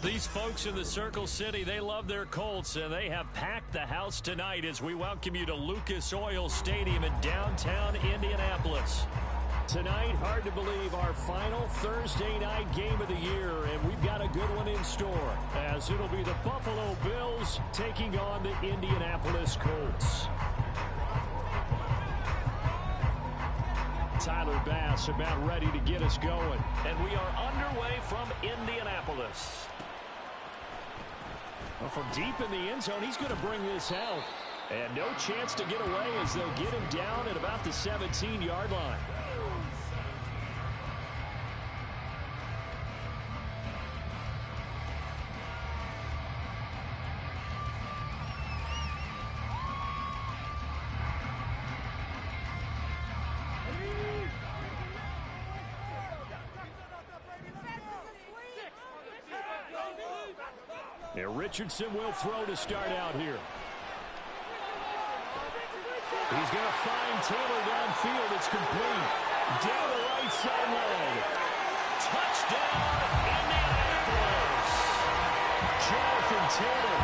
These folks in the Circle City, they love their Colts, and they have packed the house tonight as we welcome you to Lucas Oil Stadium in downtown Indianapolis. Tonight, hard to believe, our final Thursday night game of the year, and we've got a good one in store, as it'll be the Buffalo Bills taking on the Indianapolis Colts. Tyler Bass about ready to get us going, and we are underway from Indianapolis. Well, from deep in the end zone, he's going to bring this out. And no chance to get away as they'll get him down at about the 17-yard line. And Richardson will throw to start out here. He's going to find Taylor downfield. It's complete. Down the right sideline. Touchdown, Indianapolis. Jonathan Taylor,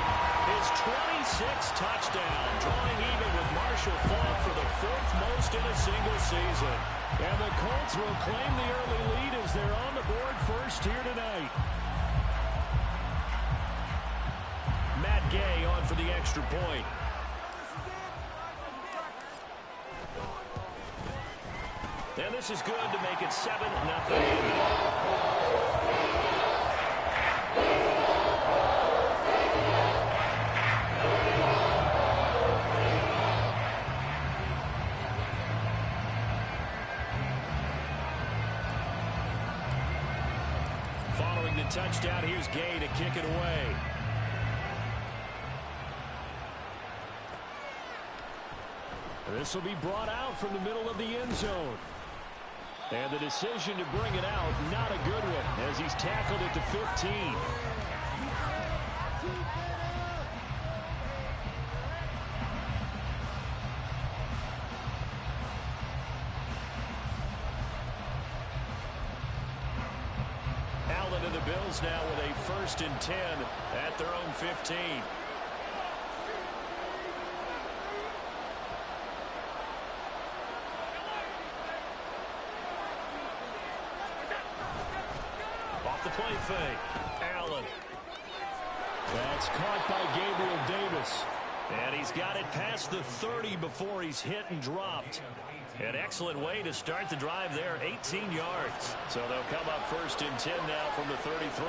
his 26th touchdown, drawing even with Marshall Faulk for the 4th most in a single season. And the Colts will claim the early lead as they're on the board first here tonight. Matt Gay on for the extra point. And this is good to make it 7-0. Following the touchdown, here's Gay to kick it away. This will be brought out from the middle of the end zone. And the decision to bring it out, not a good one, as he's tackled at the 15. Allen and the Bills now with a 1st and 10 at their own 15. The play fake. Allen. That's caught by Gabriel Davis. And he's got it past the 30 before he's hit and dropped. An excellent way to start the drive there, 18 yards. So they'll come up 1st and 10 now from the 33.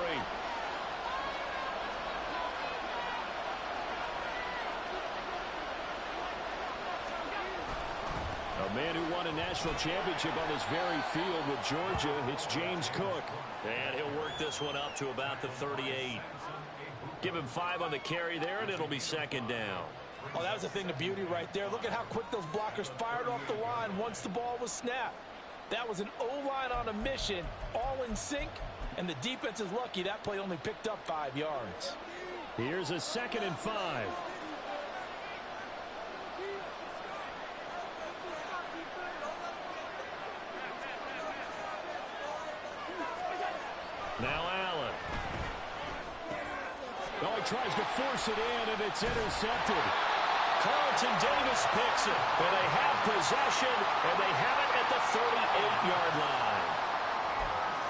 A man who won a national championship on this very field with Georgia, it's James Cook. And he'll work this one up to about the 38. Give him 5 on the carry there, and it'll be 2nd down. Oh, that was a thing of beauty right there. Look at how quick those blockers fired off the line once the ball was snapped. That was an O-line on a mission, all in sync, and the defense is lucky that play only picked up 5 yards. Here's a 2nd and 5. Now Allen. Oh, he tries to force it in, and it's intercepted. Carlton Davis picks it, and they have possession, and they have it at the 38-yard line.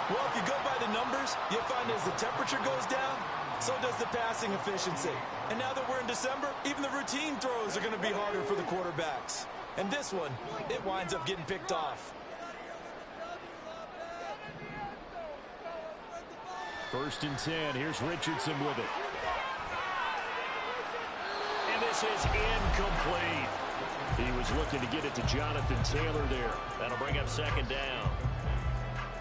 Well, if you go by the numbers, you'll find as the temperature goes down, so does the passing efficiency. And now that we're in December, even the routine throws are going to be harder for the quarterbacks. And this one, it winds up getting picked off. 1st and 10. Here's Richardson with it. And this is incomplete. He was looking to get it to Jonathan Taylor there. That'll bring up 2nd down.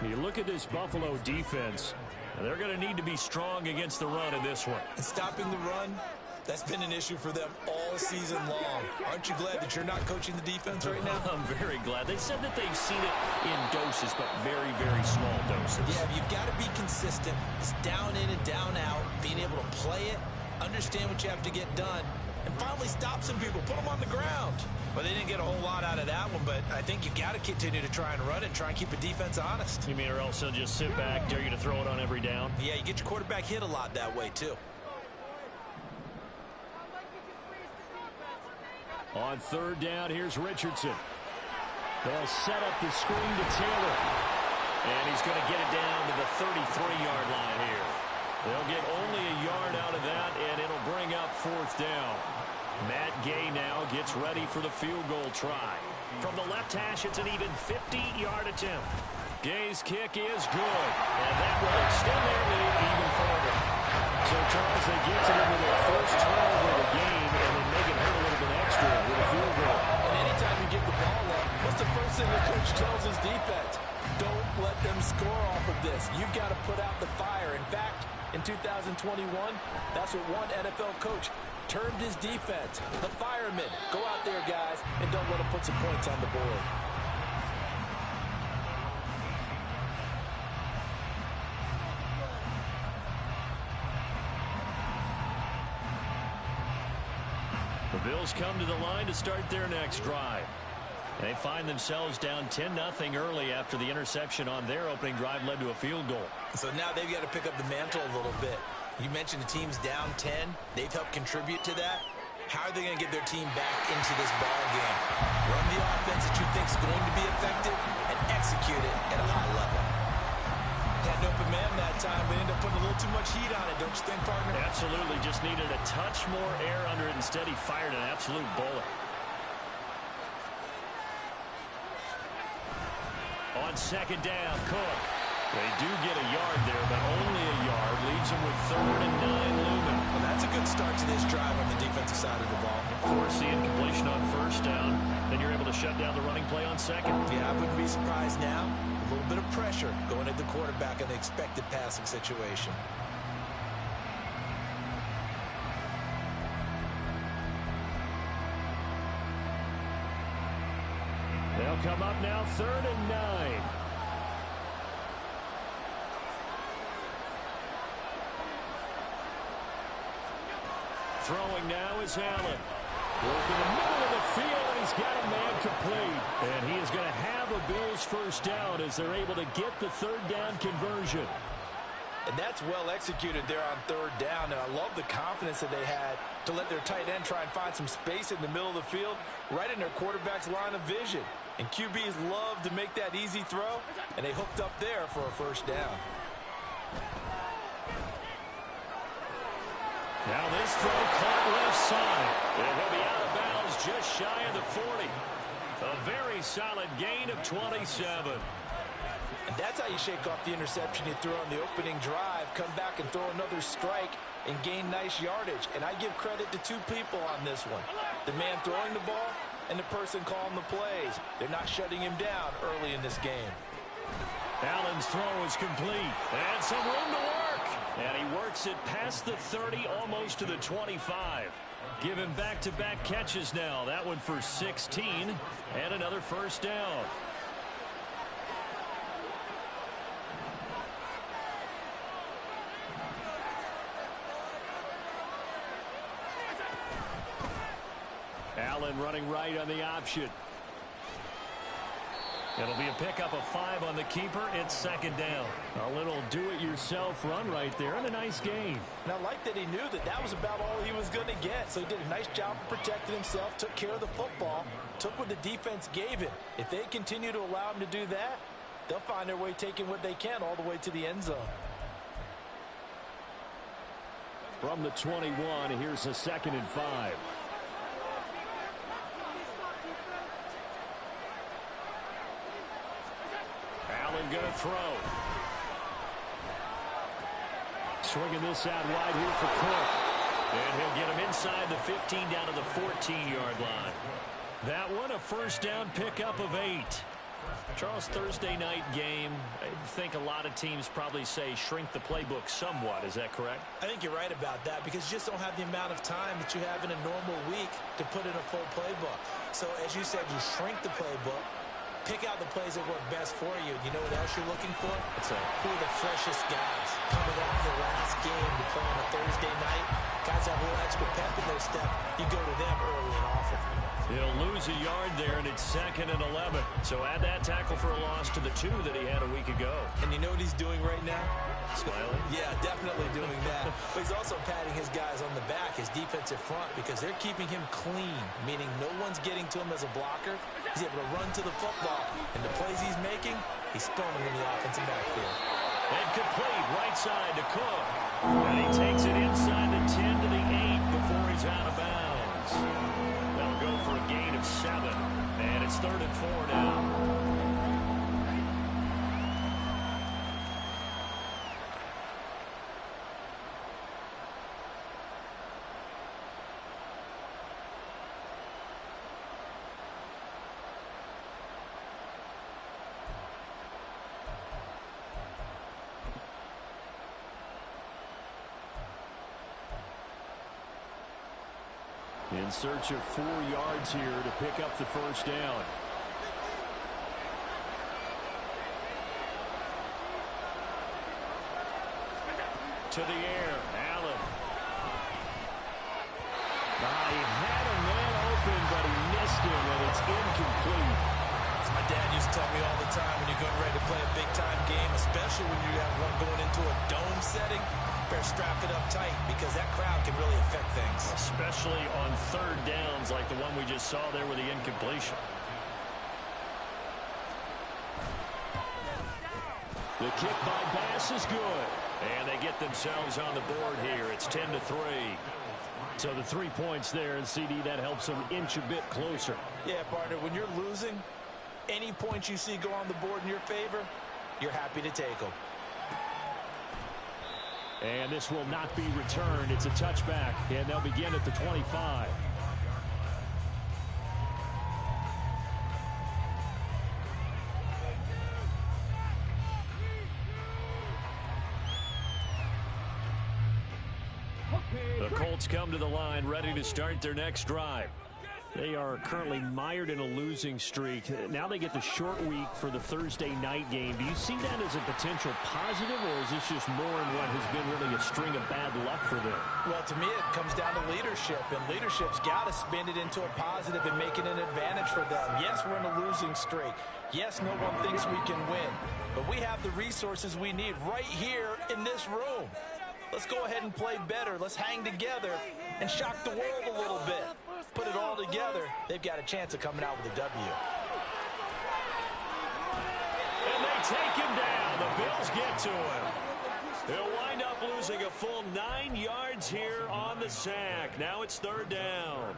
You look at this Buffalo defense. They're going to need to be strong against the run in this one. And stopping the run, that's been an issue for them all season long. Aren't you glad that you're not coaching the defense right now? I'm very glad. They said that they've seen it in doses, but very, very small doses. Yeah, you've got to be consistent. It's down in and down out, being able to play it, understand what you have to get done, and finally stop some people, put them on the ground. Well, they didn't get a whole lot out of that one, but I think you've got to continue to try and run it and try and keep the defense honest. You mean or else they'll just sit back, dare you to throw it on every down? Yeah, you get your quarterback hit a lot that way, too. On third down, here's Richardson. They'll set up the screen to Taylor. And he's going to get it down to the 33-yard line here. They'll get only a yard out of that, and it'll bring up fourth down. Matt Gay now gets ready for the field goal try. From the left hash, it's an even 50-yard attempt. Gay's kick is good, and that will extend their lead even further. So, Charles, they get to them with their first turnover of the game, and then make it hurt a little bit extra with a field goal. And anytime you give the ball up, what's the first thing the coach tells his defense? Don't let them score off of this. You've got to put out the fire. In fact, in 2021, that's what one NFL coach termed his defense. The firemen. Go out there, guys, and don't let them put some points on the board. The Bills come to the line to start their next drive. They find themselves down 10-0 early after the interception on their opening drive led to a field goal. So now they've got to pick up the mantle a little bit. You mentioned the team's down 10. They've helped contribute to that. How are they going to get their team back into this ball game? Run the offense that you think is going to be effective and execute it at a high level. Had an open man that time, but ended up putting a little too much heat on it, don't you think, partner? Absolutely. Just needed a touch more air under it. Instead, he fired an absolute bullet. On second down, Cook. They do get a yard there, but only a yard. Leaves them with 3rd and 9 looming. Well, that's a good start to this drive on the defensive side of the ball. Force the incompletion on first down. Then you're able to shut down the running play on second. Yeah, I wouldn't be surprised now. A little bit of pressure going at the quarterback in the expected passing situation. They'll come up now 3rd and 9. Throwing now is Allen. Working the middle of the field, and he's got a man complete. And he is going to have a Bills first down as they're able to get the 3rd down conversion. And that's well executed there on 3rd down. And I love the confidence that they had to let their tight end try and find some space in the middle of the field, right in their quarterback's line of vision. And QBs love to make that easy throw, and they hooked up there for a first down. Now this throw caught left side. And he'll be out of bounds just shy of the 40. A very solid gain of 27. And that's how you shake off the interception you threw on the opening drive, come back and throw another strike and gain nice yardage. And I give credit to two people on this one. The man throwing the ball and the person calling the plays. They're not shutting him down early in this game. Allen's throw is complete. And some room to work. And he works it past the 30, almost to the 25. Give him back-to-back catches now. That one for 16 and another first down. Allen running right on the option. It'll be a pickup of 5 on the keeper. It's 2nd down. A little do-it-yourself run right there and a nice gain. And I like that he knew that that was about all he was going to get. So he did a nice job of protecting himself, took care of the football, took what the defense gave him. If they continue to allow him to do that, they'll find their way taking what they can all the way to the end zone. From the 21, here's a 2nd and 5. Allen going to throw. Swinging this out wide here for Cook. And he'll get him inside the 15 down to the 14-yard line. That one a first down pickup of 8. Charles, Thursday night game, I think a lot of teams probably say shrink the playbook somewhat. Is that correct? I think you're right about that because you just don't have the amount of time that you have in a normal week to put in a full playbook. So as you said, you shrink the playbook, pick out the plays that work best for you. You know what else you're looking for? Who are the freshest guys coming off their last game to play on a Thursday night? Guys have a little extra pep in their step. You go to them early and often. He'll lose a yard there, and it's 2nd and 11. So add that tackle for a loss to the 2 that he had a week ago. And you know what he's doing right now? Smiling? Yeah, definitely doing that. But he's also patting his guys on the back, his defensive front, because they're keeping him clean, meaning no one's getting to him as a blocker. He's able to run to the football, and the plays he's making, he's throwing them in the offensive backfield. And complete, right side to Cook. And he takes it inside the 10 to the 8 before he's out of bounds. They'll go for a gain of 7. And it's 3rd and 4 now. In search of 4 yards here to pick up the first down. To the air, Allen. He had a man open, but he missed him, and it's incomplete. As my dad used to tell me all the time, when you're getting ready to play a big-time game, especially when you have one going into a dome setting, better strap it up tight because that crowd can really affect things. Especially on 3rd downs like the one we just saw there with the incompletion. The kick by Bass is good. And they get themselves on the board here. It's 10 to 3. So the 3 points there, and CD, that helps them inch a bit closer. Yeah, partner, when you're losing, any points you see go on the board in your favor, you're happy to take them. And this will not be returned. It's a touchback, and they'll begin at the 25. The Colts come to the line, ready to start their next drive. They are currently mired in a losing streak. Now they get the short week for the Thursday night game. Do you see that as a potential positive, or is this just more in what has been really a string of bad luck for them? Well, to me, it comes down to leadership, and leadership's got to spin it into a positive and make it an advantage for them. Yes, we're in a losing streak. Yes, no one thinks we can win, but we have the resources we need right here in this room. Let's go ahead and play better. Let's hang together and shock the world a little bit. Put it all together, they've got a chance of coming out with a W. And they take him down. The Bills get to him. They'll wind up losing a full 9 yards here on the sack. Now it's 3rd down.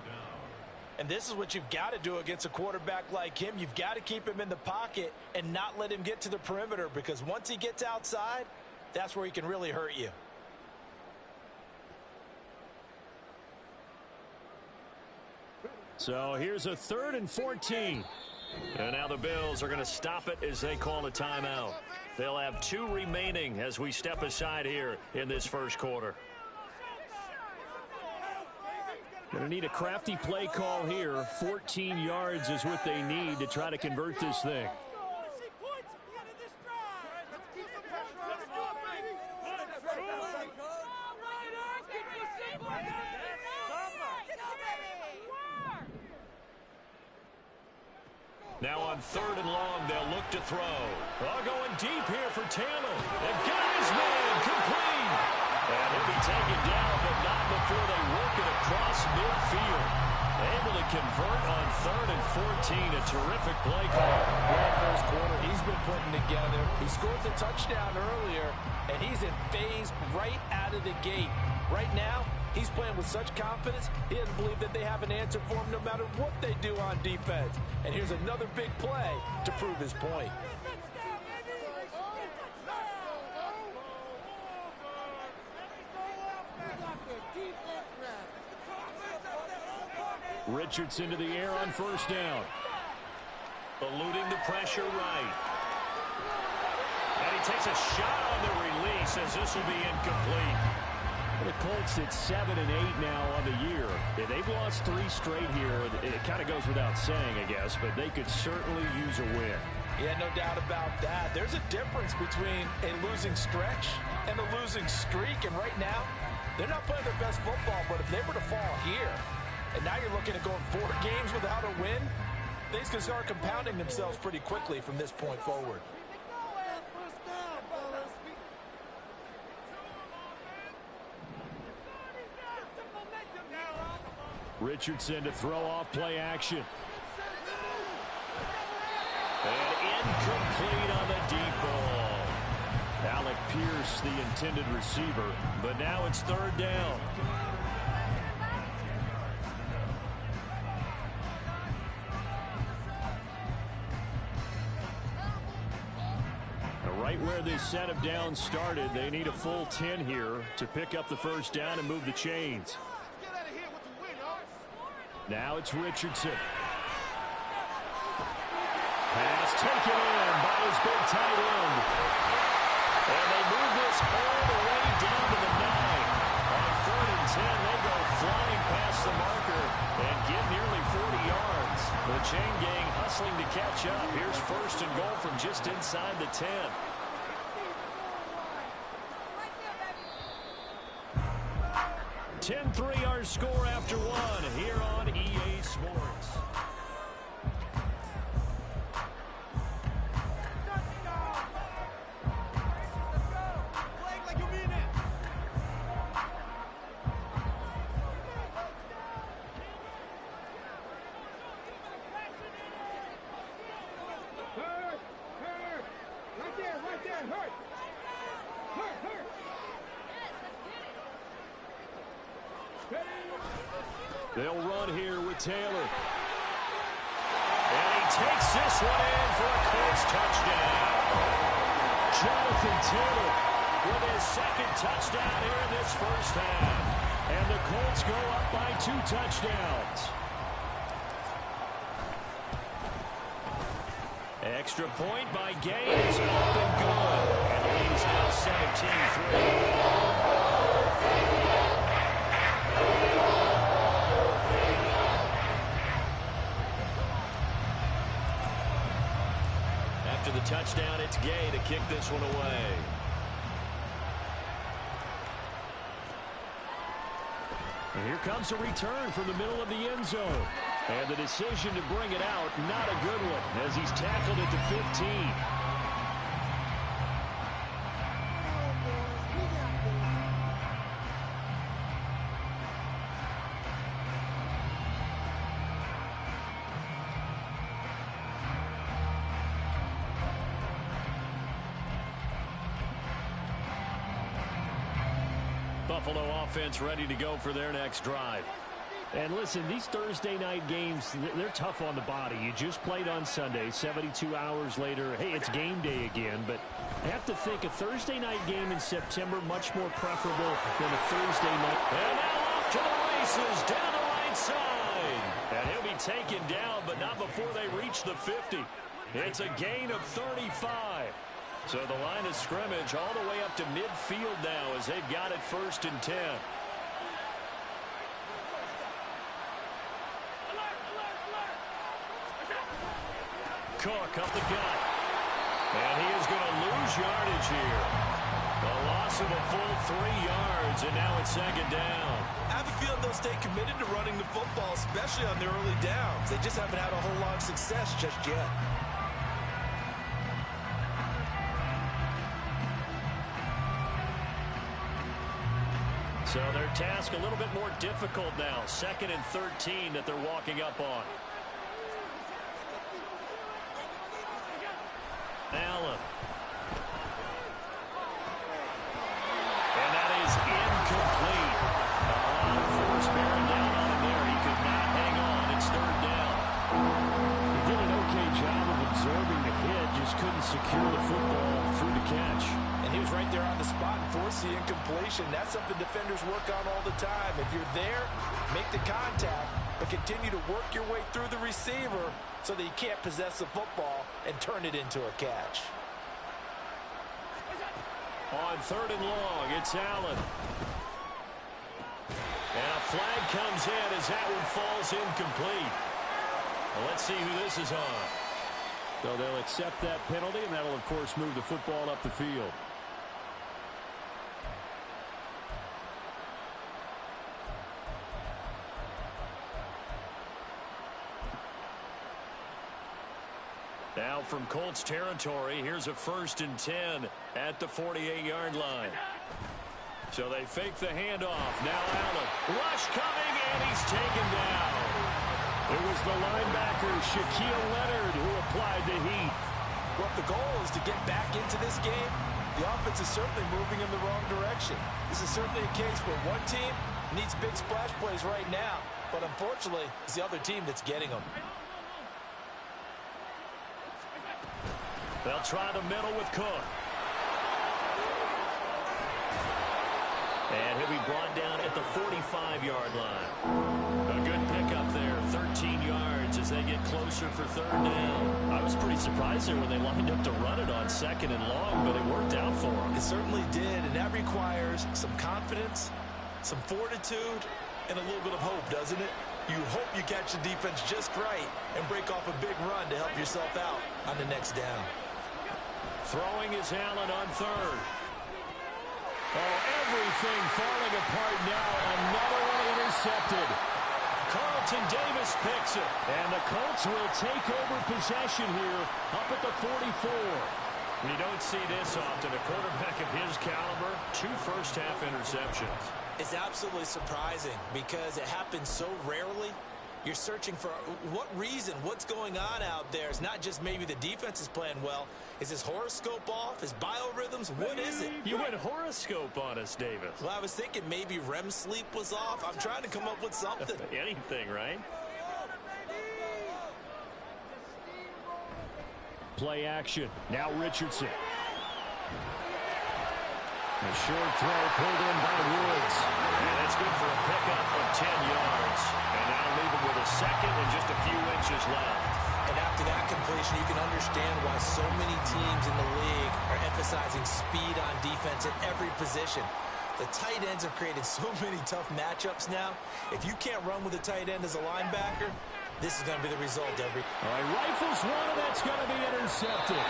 And this is what you've got to do against a quarterback like him. You've got to keep him in the pocket and not let him get to the perimeter, because once he gets outside, that's where he can really hurt you. So here's a 3rd and 14. And now the Bills are going to stop it as they call a timeout. They'll have 2 remaining as we step aside here in this first quarter. Going to need a crafty play call here. 14 yards is what they need to try to convert this thing. Now on 3rd and long, they'll look to throw. Going deep here for Taylor. They've got his man complete. And he'll be taken down, but not before they work it across midfield. Able to convert on 3rd and 14. A terrific play call. Well, first quarter, he's been putting together. He scored the touchdown earlier, and he's in phase right out of the gate. Right now, he's playing with such confidence, he doesn't believe that they have an answer for him no matter what they do on defense. And here's another big play to prove his point. Richardson to the air on 1st down. Eluding the pressure right. And he takes a shot on the release as this will be incomplete. The Colts at 7 and 8 now on the year. They've lost 3 straight here. It kind of goes without saying, I guess, but they could certainly use a win. Yeah, no doubt about that. There's a difference between a losing stretch and a losing streak, and right now, They're not playing their best football, but if they were to fall here, and now you're looking at going 4 games without a win, things can start compounding themselves pretty quickly from this point forward. Richardson to throw off play action. And incomplete on the deep ball. Alec Pierce, the intended receiver, but now it's 3rd down. Right where this set of downs started, they need a full 10 here to pick up the 1st down and move the chains. Now it's Richardson. Pass taken in by his big tight end. And they move this all the way down to the 9. On 3rd and 10, they go flying past the marker and get nearly 40 yards. The chain gang hustling to catch up. Here's 1st and goal from just inside the 10. 10-3 our score after 1 here on EA Sports. They'll run here with Taylor. And he takes this one in for a Colts touchdown. Jonathan Taylor with his 2nd touchdown here in this 1st half. And the Colts go up by 2 touchdowns. Extra point by Gaines, up and good. And the lead is now 17-3. After the touchdown, it's Gay to kick this one away. And here comes a return from the middle of the end zone. And the decision to bring it out, not a good one, as he's tackled at the 15. Buffalo offense ready to go for their next drive. And listen, these Thursday night games, they're tough on the body. You just played on Sunday, 72 hours later. Hey, it's game day again. But I have to think a Thursday night game in September much more preferable than a Thursday night. And now off to the races down the right side. And he'll be taken down, but not before they reach the 50. It's a gain of 35. So the line of scrimmage all the way up to midfield now as they've got it 1st and 10. Cook up the gut. And he is going to lose yardage here. A loss of a full 3 yards, and now it's 2nd down. I have a feeling they'll stay committed to running the football, especially on their early downs. They just haven't had a whole lot of success just yet. So their task a little bit more difficult now. 2nd and 13 that they're walking up on. Allen. And that is incomplete. A lot of force bearing down on him there. He could not hang on. It's 3rd down. He did an okay job of absorbing the hit. Just couldn't secure the football through the catch. And he was right there on the spot and forced the incompletion. That's something defenders work on all the time. If you're there, make the contact, but continue to work your way through the receiver so that you can't possess the football and turn it into a catch. On 3rd and long, it's Allen. And a flag comes in as that one falls incomplete. Well, let's see who this is on. So they'll accept that penalty, and that'll, of course, move the football up the field. Now from Colts territory, here's a 1st and 10 at the 48-yard line. So they fake the handoff. Now Allen. Rush coming, and he's taken down. It was the linebacker, Shaquille Leonard, who applied the heat. Well, the goal is to get back into this game. The offense is certainly moving in the wrong direction. This is certainly a case where one team needs big splash plays right now, but unfortunately, it's the other team that's getting them. They'll try the middle with Cook. And he'll be brought down at the 45-yard line. A good pickup there, 13 yards as they get closer for 3rd down. I was pretty surprised there when they lined up to run it on 2nd and long, but it worked out for them. It certainly did, and that requires some confidence, some fortitude, and a little bit of hope, doesn't it? You hope you catch the defense just right and break off a big run to help yourself out on the next down. Throwing is Allen on 3rd. Oh, everything falling apart now. Another one intercepted. Carlton Davis picks it. And the Colts will take over possession here up at the 44. You don't see this often. A quarterback of his caliber, 2 first-half interceptions. It's absolutely surprising because it happens so rarely. You're searching for what reason, what's going on out there. It's not just maybe the defense is playing well. Is his horoscope off? His biorhythms? What is it? You went horoscope on us, Davis. Well, I was thinking maybe REM sleep was off. I'm trying to come up with something. Anything, right? Play action. Now Richardson. A short throw pulled in by Woods. And that's good for a pickup of 10 yards. And now leave him with a 2nd and just a few inches left. And after that completion, you can understand why so many teams in the league are emphasizing speed on defense at every position. The tight ends have created so many tough matchups now. If you can't run with a tight end as a linebacker, this is going to be the result every. All right, rifles one, and that's going to be intercepted.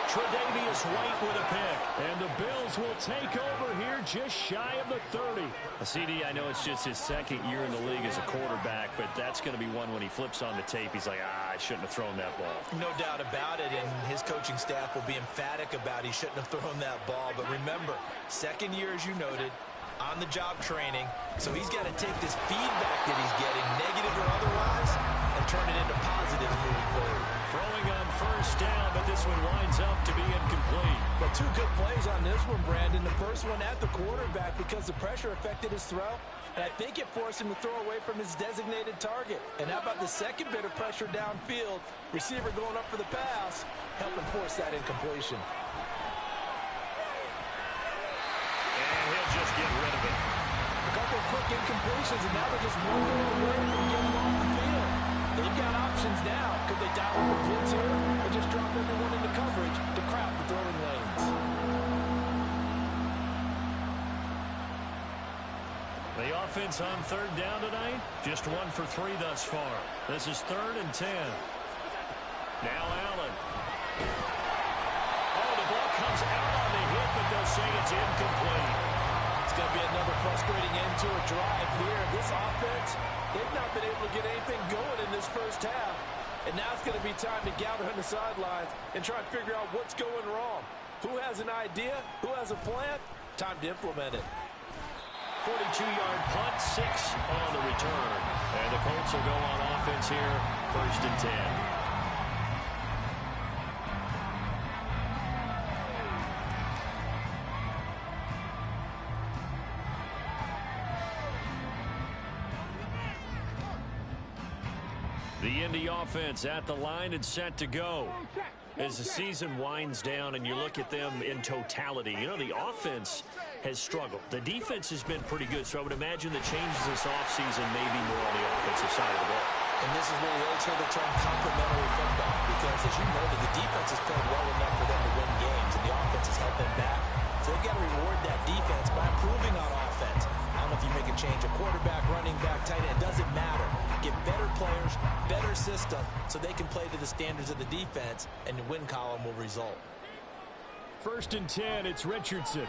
Tre'Davious White with a pick. And the Bills will take over here just shy of the 30. CD, I know it's just his 2nd year in the league as a quarterback, but that's going to be one when he flips on the tape. He's like, I shouldn't have thrown that ball. No doubt about it, and his coaching staff will be emphatic about he shouldn't have thrown that ball. But remember, 2nd year, as you noted, on-the-job training. So he's got to take this feedback that he's getting, negative or otherwise, and turn it into positive moving forward. Throwing on 1st down, but this one winds up to be incomplete. But 2 good plays on this one, Brandon. The first one at the quarterback because the pressure affected his throw, and I think it forced him to throw away from his designated target. And how about the second bit of pressure downfield? Receiver going up for the pass, helping force that incompletion. And he'll just get rid of it. A couple of quick incompletions, and now they're just one goal away from getting off the field. They've got options now. Could they dial up the blitz here or just drop everyone into coverage to crowd the throwing lanes? The offense on 3rd down tonight, just 1 for 3 thus far. This is 3rd and 10. Now Allen. Oh, the ball comes out on the hit, but they'll say it's incomplete. It's going to be another frustrating end to a drive here. This offense, they've not been able to get anything going in this first half. And now it's going to be time to gather on the sidelines and try and figure out what's going wrong. Who has an idea? Who has a plan? Time to implement it. 42-yard punt, 6 on the return. And the Colts will go on offense here, 1st and 10. The Indy offense at the line and set to go. As the season winds down and you look at them in totality, you know, the offense has struggled. The defense has been pretty good, so I would imagine the changes this offseason may be more on the offensive side of the ball. And this is where we always hear the term complementary football, because as you know, the defense has played well enough for them to win games, and the offense has helped them back. So they've got to reward that defense by improving on offense. I don't know if you make a change, a quarterback, running back, tight end, it doesn't matter. Get better players, better system, so they can play to the standards of the defense, and the win column will result. 1st and 10, it's Richardson.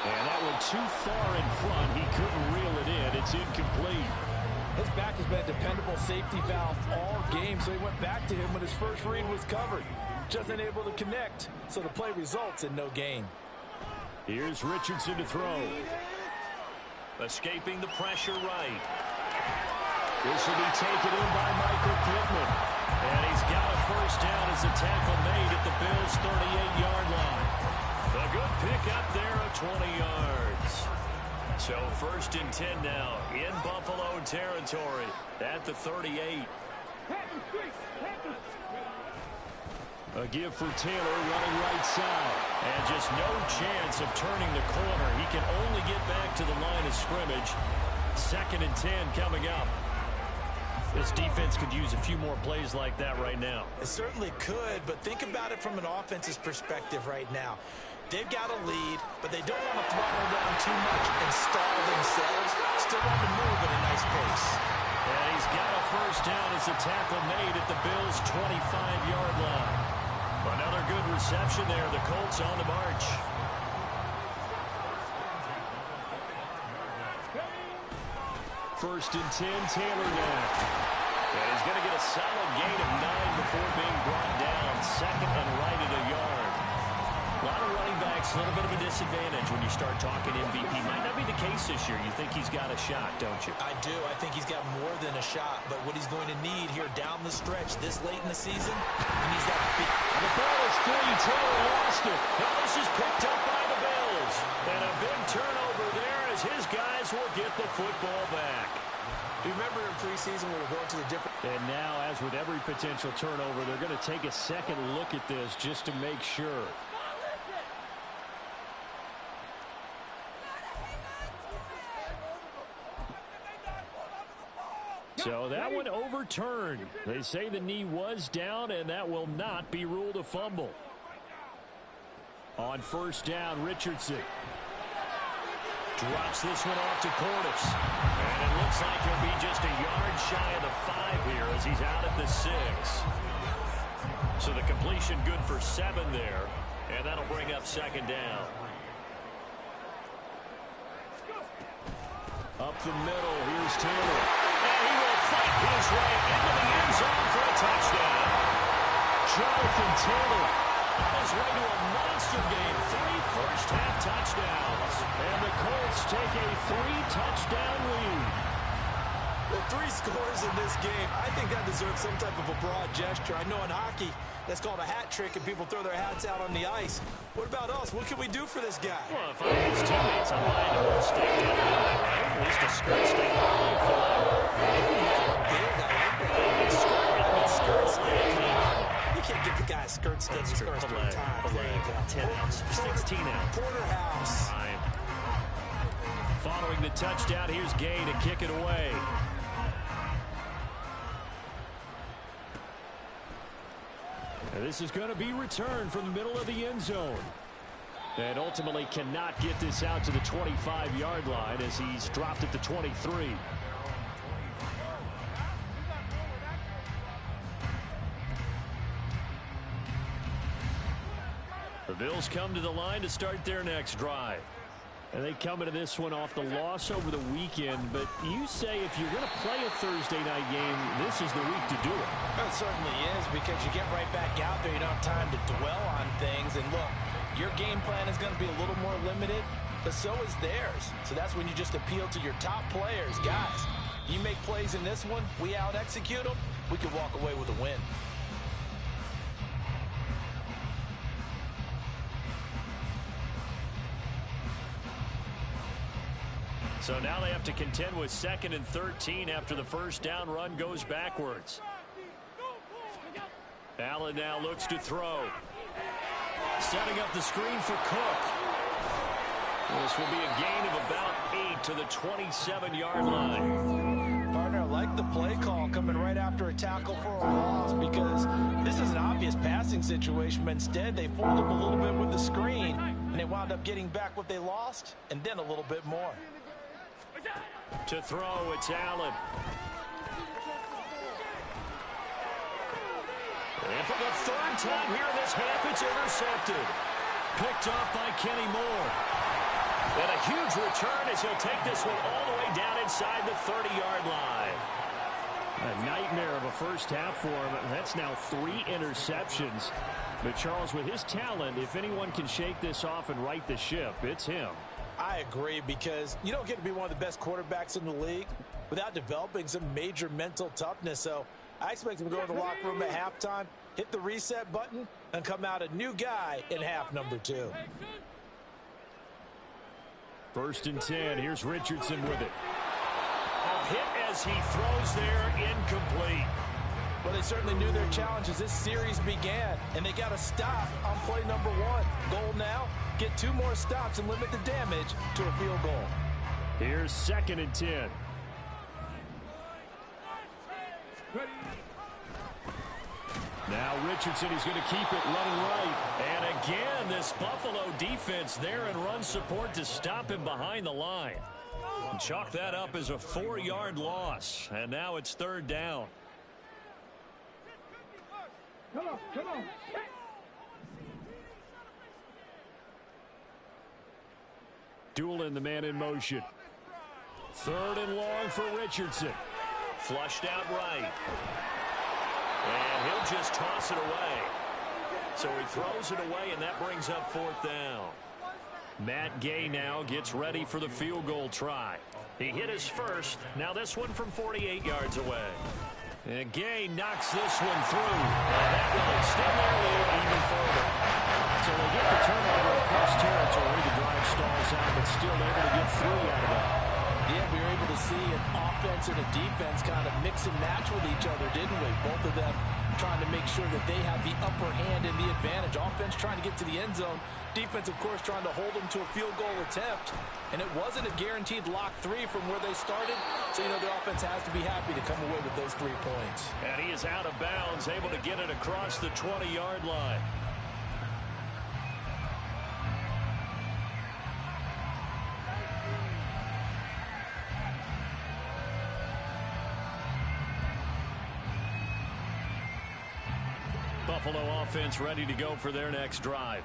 And that one too far in front. He couldn't reel it in. It's incomplete. His back has been a dependable safety valve all game, so he went back to him when his first read was covered. Just unable to connect, so the play results in no gain. Here's Richardson to throw. Escaping the pressure right. This will be taken in by Michael Pittman. And he's got a first down as the tackle made at the Bills' 38-yard line. A good pickup there of 20 yards. So first and 10 now in Buffalo territory at the 38. A give for Taylor running right side. And just no chance of turning the corner. He can only get back to the line of scrimmage. Second and 10 coming up. This defense could use a few more plays like that right now. It certainly could, but think about it from an offense's perspective right now. They've got a lead, but they don't want to throttle down too much and stall themselves. Still want to move at a nice pace. And he's got a first down as the tackle made at the Bills' 25-yard line. Another good reception there. The Colts on the march. First and 10, Taylor now. And he's going to get a solid gain of 9 before being brought down. Second and right at a yard. A lot of running backs, a little bit of a disadvantage when you start talking MVP. Might not be the case this year. You think he's got a shot, don't you? I do. I think he's got more than a shot. But what he's going to need here down the stretch this late in the season, he needs that big. The ball is free. Taylor lost it. Now this is picked up by the Bills. And a big turnover there as his guys will get the football back. Remember in preseason we were going to the different. And now, as with every potential turnover, they're going to take a second look at this just to make sure. So that one overturned. They say the knee was down, and that will not be ruled a fumble. On first down, Richardson drops this one off to Corliss. And it looks like he'll be just a yard shy of the 5 here as he's out at the 6. So the completion good for 7 there. And that'll bring up second down. Up the middle, here's Taylor. And he will fight his way into the end zone for a touchdown. Jonathan Taylor on his way to a monster game. 3 first-half touchdowns. And the Colts take a 3-touchdown lead. Well, 3 scores in this game. I think that deserves some type of a broad gesture. I know in hockey, that's called a hat trick, and people throw their hats out on the ice. What about us? What can we do for this guy? Well, if I'm his teammates, I'm lying to him. Stay down, right? At least a skirt stay down for You can't get the guy a skirt stick. He scores 3 times. 10 ounces. 16 ounces. Porterhouse. Following the touchdown, here's Gay to kick it away. And this is going to be returned from the middle of the end zone. And ultimately cannot get this out to the 25-yard line as he's dropped at the 23. The Bills come to the line to start their next drive. And they come into this one off the loss over the weekend. But you say if you're going to play a Thursday night game, this is the week to do it. It certainly is, because you get right back out there. You don't have time to dwell on things. And look, your game plan is going to be a little more limited, but so is theirs. So that's when you just appeal to your top players. Guys, you make plays in this one, we out-execute them, we could walk away with a win. So now they have to contend with 2nd and 13 after the first down run goes backwards. Allen now looks to throw. Setting up the screen for Cook. This will be a gain of about 8 to the 27-yard line. Partner, I like the play call coming right after a tackle for a loss, because this is an obvious passing situation, but instead they fooled them a little bit with the screen, and they wound up getting back what they lost, and then a little bit more. To throw, it's Allen. And for the 3rd time here in this half, it's intercepted. Picked off by Kenny Moore. And a huge return as he'll take this one all the way down inside the 30-yard line. A nightmare of a first half for him. That's now 3 interceptions. But Charles, with his talent, if anyone can shake this off and right the ship, it's him. I agree, because you don't get to be one of the best quarterbacks in the league without developing some major mental toughness. So I expect him to go in the locker room at halftime, hit the reset button, and come out a new guy in half number 2. 1st and 10. Here's Richardson with it. A hit as he throws there, incomplete. Well, they certainly knew their challenge as this series began, and they got to stop on play number 1. Goal now, get 2 more stops and limit the damage to a field goal. Here's 2nd and 10. Now Richardson, he's going to keep it running right. And again, this Buffalo defense there in run support to stop him behind the line. And chalk that up as a 4-yard loss. And now it's 3rd down. Come on. Doolin, the man in motion. 3rd and long for Richardson. Flushed out right. And he'll just toss it away. So he throws it away, and that brings up 4th down. Matt Gay now gets ready for the field goal try. He hit his first. Now this one from 48 yards away. And Gay knocks this one through. And that will extend their lead even further. So they get the turnover across territory. The drive stalls out, but still able to get 3 out of that. Yeah, we were able to see an offense and a defense kind of mix and match with each other, didn't we? Both of them trying to make sure that they have the upper hand and the advantage. Offense trying to get to the end zone. Defense, of course, trying to hold them to a field goal attempt. And it wasn't a guaranteed lock 3 from where they started. So, the offense has to be happy to come away with those 3 points. And he is out of bounds, able to get it across the 20-yard line. Buffalo offense ready to go for their next drive.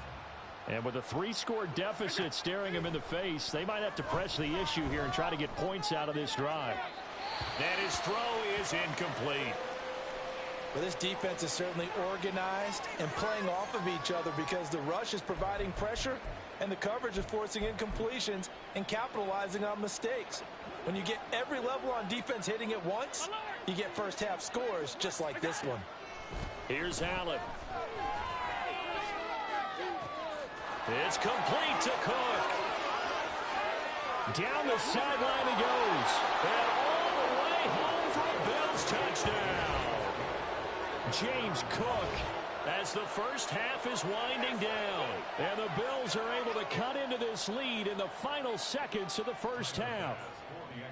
And with a 3-score deficit staring them in the face, they might have to press the issue here and try to get points out of this drive. And his throw is incomplete. Well, this defense is certainly organized and playing off of each other because the rush is providing pressure and the coverage is forcing incompletions and capitalizing on mistakes. When you get every level on defense hitting at once, you get first half scores just like this one. Here's Allen. It's complete to Cook. Down the sideline he goes. And all the way home for a Bills touchdown. James Cook, as the first half is winding down. And the Bills are able to cut into this lead in the final seconds of the first half.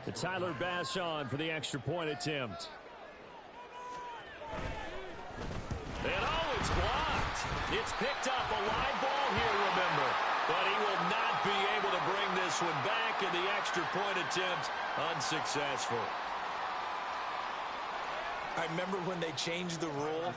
The Tyler Bass on for the extra point attempt. And it's blocked. It's picked up, a live ball here, remember. But he will not be able to bring this one back, and the extra point attempt unsuccessful. I remember when they changed the rule,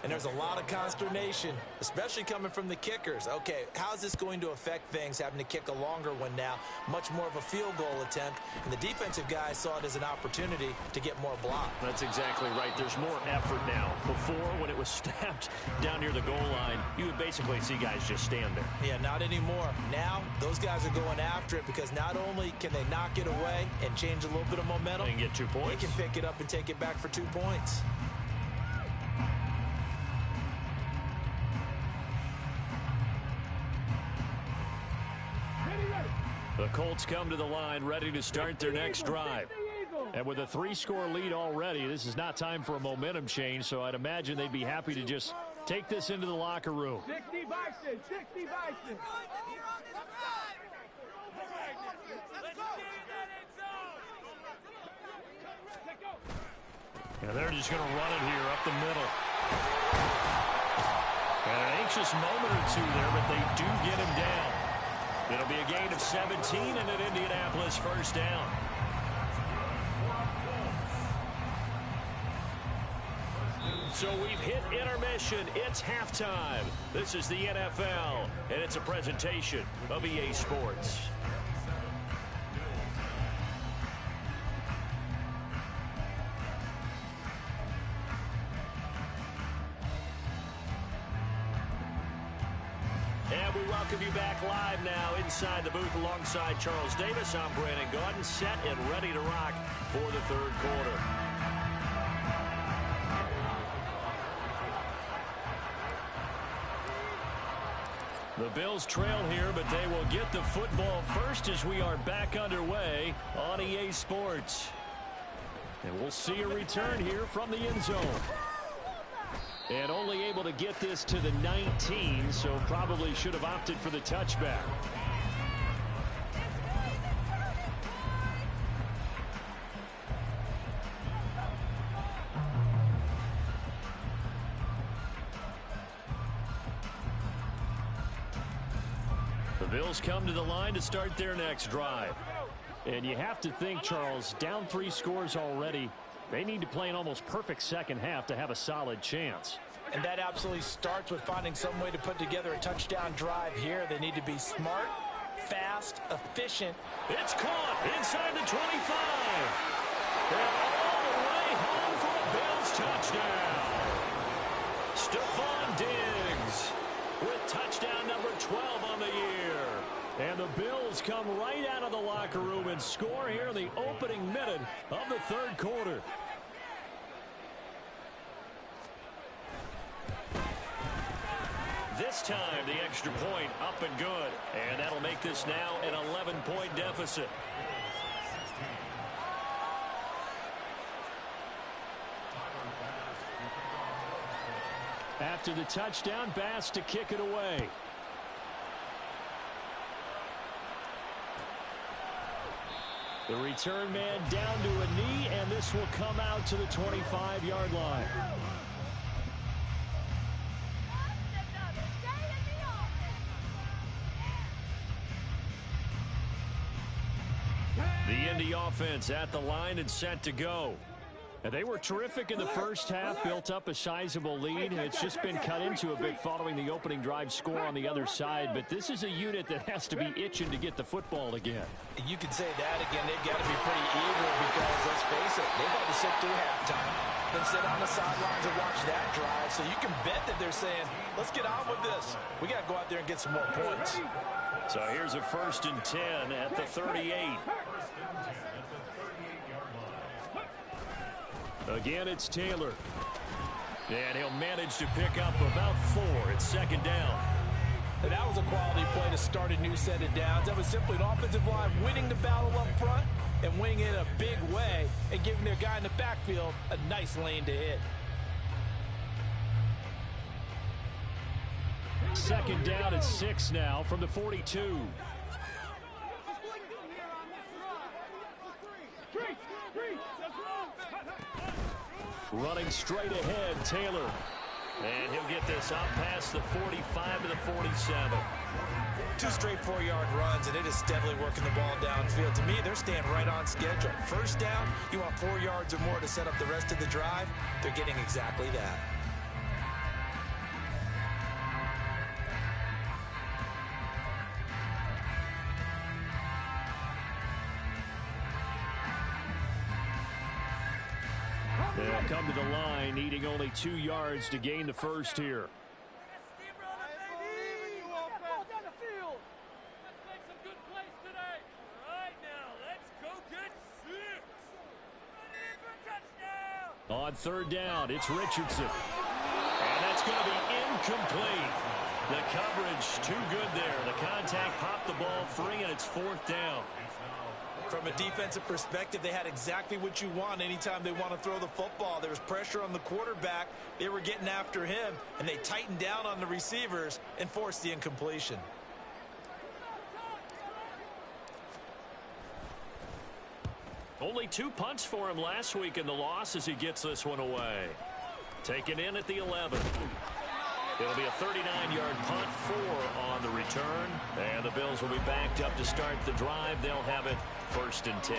and there's a lot of consternation, especially coming from the kickers. Okay, how's this going to affect things, having to kick a longer one now, much more of a field goal attempt, and the defensive guys saw it as an opportunity to get more block. That's exactly right. There's more effort now. Before, when it was snapped down near the goal line, you would basically see guys just stand there. Yeah, not anymore. Now, those guys are going after it because not only can they knock it away and change a little bit of momentum, They can get 2 points. they can pick it up and take it back for 2 points. The Colts come to the line ready to start their next drive. And with a 3-score lead already, this is not time for a momentum change, so I'd imagine they'd be happy to just take this into the locker room. 60 Bison, 60 Bison. And they're just going to run it here up the middle. And an anxious moment or two there, but they do get him down. It'll be a gain of 17 and an Indianapolis first down. So we've hit intermission. It's halftime. This is the NFL, and it's a presentation of EA Sports. And we welcome you back live now inside the booth alongside Charles Davis. I'm Brandon Gaudin, set and ready to rock for the third quarter. The Bills trail here, but they will get the football first as we are back underway on EA Sports. And we'll see a return here from the end zone. And only able to get this to the 19, so probably should have opted for the touchback. The Bills come to the line to start their next drive. And you have to think, Charles, down 3 scores already. They need to play an almost perfect second half to have a solid chance. And that absolutely starts with finding some way to put together a touchdown drive here. They need to be smart, fast, efficient. It's caught inside the 25. And all the way home for a Bills touchdown. Stephon Diggs with touchdown number 12 on the year. And the Bills come right out of the locker room and score here in the opening minute of the third quarter. This time, the extra point up and good. And that'll make this now an 11-point deficit. After the touchdown, Bass to kick it away. The return man down to a knee, and this will come out to the 25-yard line. The Indy offense at the line and set to go. And they were terrific in the first half, built up a sizable lead. It's just been cut into a bit following the opening drive score on the other side. But this is a unit that has to be itching to get the football again. You can say that again. They've got to be pretty eager because, let's face it, they've had to sit through halftime, then sit on the sidelines and watch that drive. So you can bet that they're saying, let's get on with this. We got to go out there and get some more points. So here's a 1st and 10 at the 38. Again, it's Taylor. And he'll manage to pick up about 4. It's second down. And that was a quality play to start a new set of downs. That was simply an offensive line winning the battle up front and winning it in a big way and giving their guy in the backfield a nice lane to hit. Second down at 6 now from the 42. Running straight ahead, Taylor. And he'll get this up past the 45 to the 47. 2 straight 4-yard runs, and it is steadily working the ball downfield. To me, they're staying right on schedule. First down, you want 4 yards or more to set up the rest of the drive. They're getting exactly that. They'll come to the line, needing only 2 yards to gain the first here. On 3rd down, it's Richardson. And that's going to be incomplete. The coverage too good there. The contact popped the ball free, and it's 4th down. From a defensive perspective, they had exactly what you want anytime they want to throw the football. There was pressure on the quarterback. They were getting after him, and they tightened down on the receivers and forced the incompletion. Only 2 punts for him last week in the loss as he gets this one away. Taken in at the 11. It'll be a 39-yard punt, 4 on the return. And the Bills will be backed up to start the drive. They'll have it 1st and 10.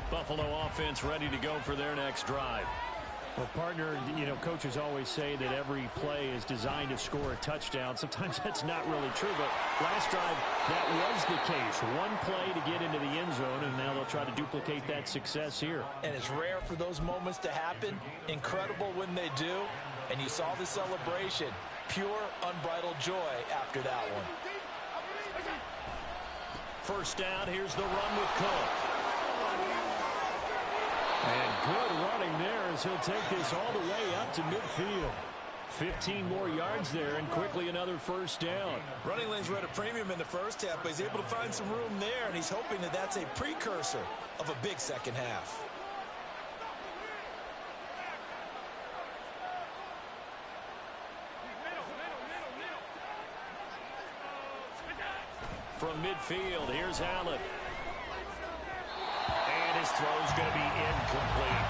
Buffalo offense ready to go for their next drive. Well, partner, you know, coaches always say that every play is designed to score a touchdown. Sometimes that's not really true, but last drive, that was the case. One play to get into the end zone, and now they'll try to duplicate that success here. And it's rare for those moments to happen. Incredible when they do. And you saw the celebration. Pure, unbridled joy after that one. First down, here's the run with Cook. And good running there as he'll take this all the way up to midfield. 15 more yards there and quickly another first down. Running lanes were at a premium in the first half, but he's able to find some room there, and he's hoping that that's a precursor of a big second half. From midfield, here's Allen. And his throw's going to be incomplete.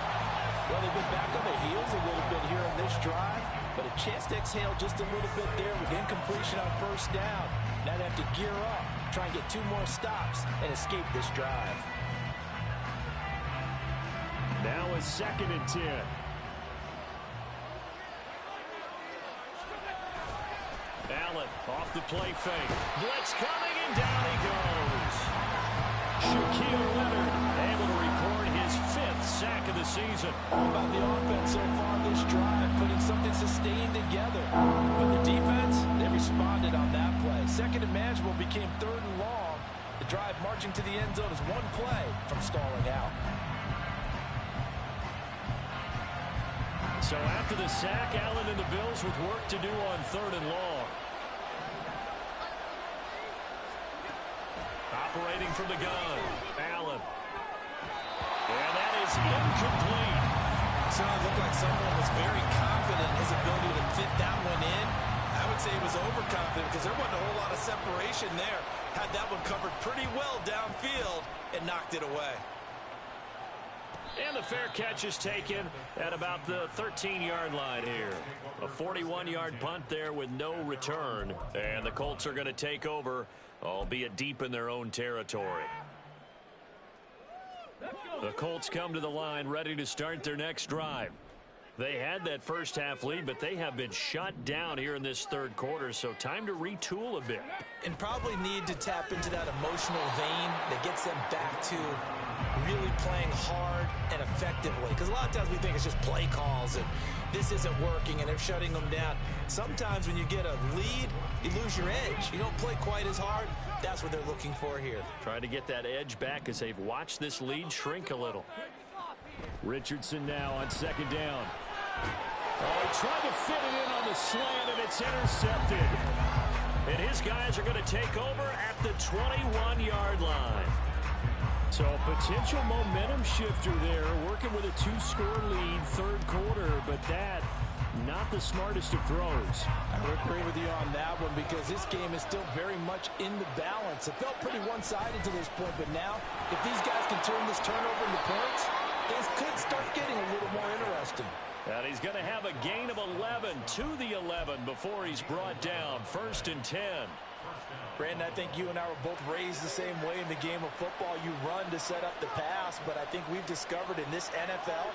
Well, they've been back on their heels a little bit here in this drive, but a chance to exhale just a little bit there with incompletion on first down. Now they have to gear up, try and get 2 more stops, and escape this drive. Now a 2nd and 10. Allen off the play fake. Blitz coming, and down he goes. Shaquille Leonard able to record his 5th sack of the season. All about the offense so far this drive, putting something sustained together. But the defense, they responded on that play. 2nd and manageable became 3rd and long. The drive marching to the end zone is 1 play from stalling out. So after the sack, Allen and the Bills with work to do on 3rd and long. Operating from the gun, Allen. And that is incomplete. So it looked like someone was very confident in his ability to fit that one in. I would say he was overconfident because there wasn't a whole lot of separation there. Had that one covered pretty well downfield and knocked it away. And the fair catch is taken at about the 13-yard line here. A 41-yard punt there with no return. And the Colts are going to take over, albeit deep in their own territory. The Colts come to the line ready to start their next drive. They had that first half lead, but they have been shut down here in this 3rd quarter, so time to retool a bit. And probably need to tap into that emotional vein that gets them back to really playing hard and effectively. Because a lot of times we think it's just play calls and this isn't working and they're shutting them down. Sometimes when you get a lead, you lose your edge. You don't play quite as hard. That's what they're looking for here. Trying to get that edge back as they've watched this lead shrink a little. Richardson now on 2nd down. Oh, he tried to fit it in on the slant, and it's intercepted. And his guys are going to take over at the 21-yard line. So a potential momentum shifter there, working with a 2-score lead, 3rd quarter, but that, not the smartest of throws. I would agree with you on that one because this game is still very much in the balance. It felt pretty one-sided to this point, but now, if these guys can turn this turnover into points, things could start getting a little more interesting. And he's going to have a gain of 11 to the 11 before he's brought down. 1st and 10. Brandon, I think you and I were both raised the same way in the game of football. You run to set up the pass, but I think we've discovered in this NFL,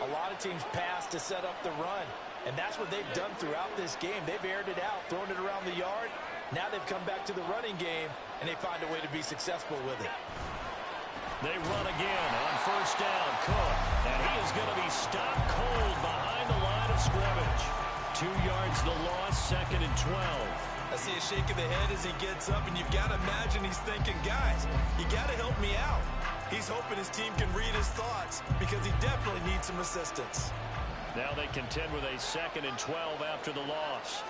a lot of teams pass to set up the run. And that's what they've done throughout this game. They've aired it out, thrown it around the yard. Now they've come back to the running game, and they find a way to be successful with it. They run again on 1st down. Cook, and he is going to be stopped cold behind the line of scrimmage. 2 yards the loss, 2nd and 12. I see a shake of the head as he gets up, and you've got to imagine he's thinking, guys, you got to help me out. He's hoping his team can read his thoughts because he definitely needs some assistance. Now they contend with a 2nd and 12 after the loss.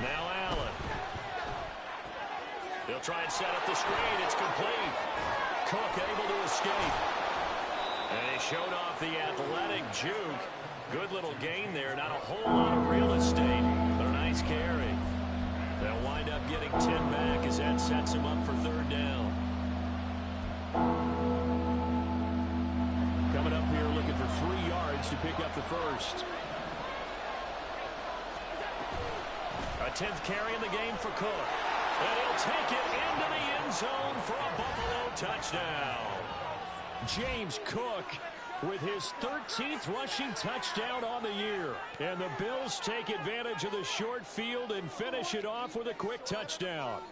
Now Allen. He'll try and set up the screen. It's complete. Cook able to escape. And he showed off the athletic juke. Good little gain there. Not a whole lot of real estate, but a nice carry. They'll wind up getting 10 back as that sets him up for 3rd down. Coming up here looking for 3 yards to pick up the first. A 10th carry in the game for Cook. And he'll take it into the end zone for a Buffalo touchdown. James Cook with his 13th rushing touchdown on the year. And the Bills take advantage of the short field and finish it off with a quick touchdown.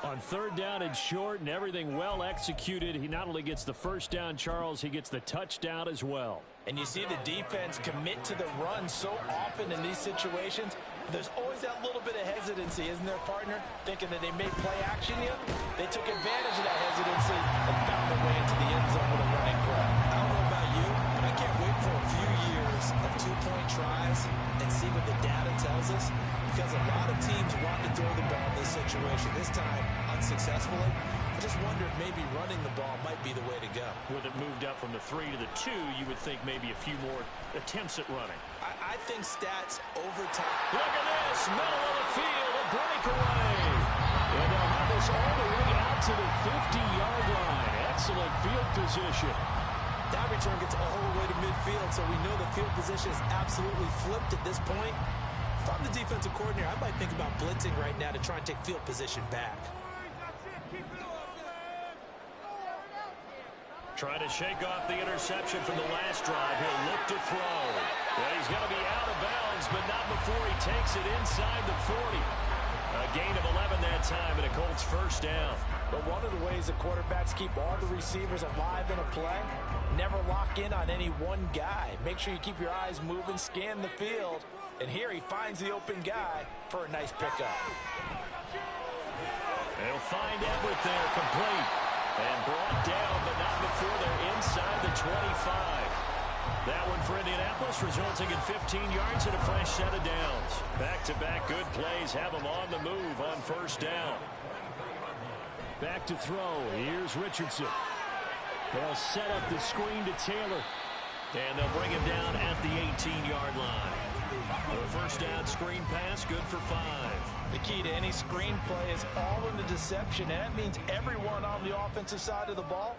On third down and short and everything well executed, he not only gets the first down, Charles, he gets the touchdown as well. And you see the defense commit to the run so often in these situations. There's always that little bit of hesitancy, isn't there, partner? Thinking that they may play action you. They took advantage of that hesitancy and found their way into the end zone with a running play. I don't know about you, but I can't wait for a few years of two-point tries and see what the data tells us. Because a lot of teams want to throw the ball in this situation. This time, unsuccessfully. I just wonder if maybe running the ball might be the way to go. With it moved up from the 3 to the 2, you would think maybe a few more attempts at running. I think stats over time. Look at this, middle of the field, a breakaway. And they'll have this all the way out to the 50-yard line. Excellent field position. That return gets all the way to midfield, so we know the field position is absolutely flipped at this point. If I'm the defensive coordinator, I might think about blitzing right now to try and take field position back. Trying to shake off the interception from the last drive. He'll look to throw. Well, he's going to be out of bounds, but not before he takes it inside the 40. A gain of 11 that time, and a Colts first down. But one of the ways the quarterbacks keep all the receivers alive in a play, never lock in on any one guy. Make sure you keep your eyes moving, scan the field. And here he finds the open guy for a nice pickup. They'll find Everett there, complete. And brought down, but not before they're inside the 25. That one for Indianapolis, resulting in 15 yards and a fresh set of downs. Back-to-back good plays have them on the move on first down. Back to throw. Here's Richardson. They'll set up the screen to Taylor. And they'll bring him down at the 18-yard line. The first down screen pass, good for 5. The key to any screen play is all in the deception, and that means everyone on the offensive side of the ball.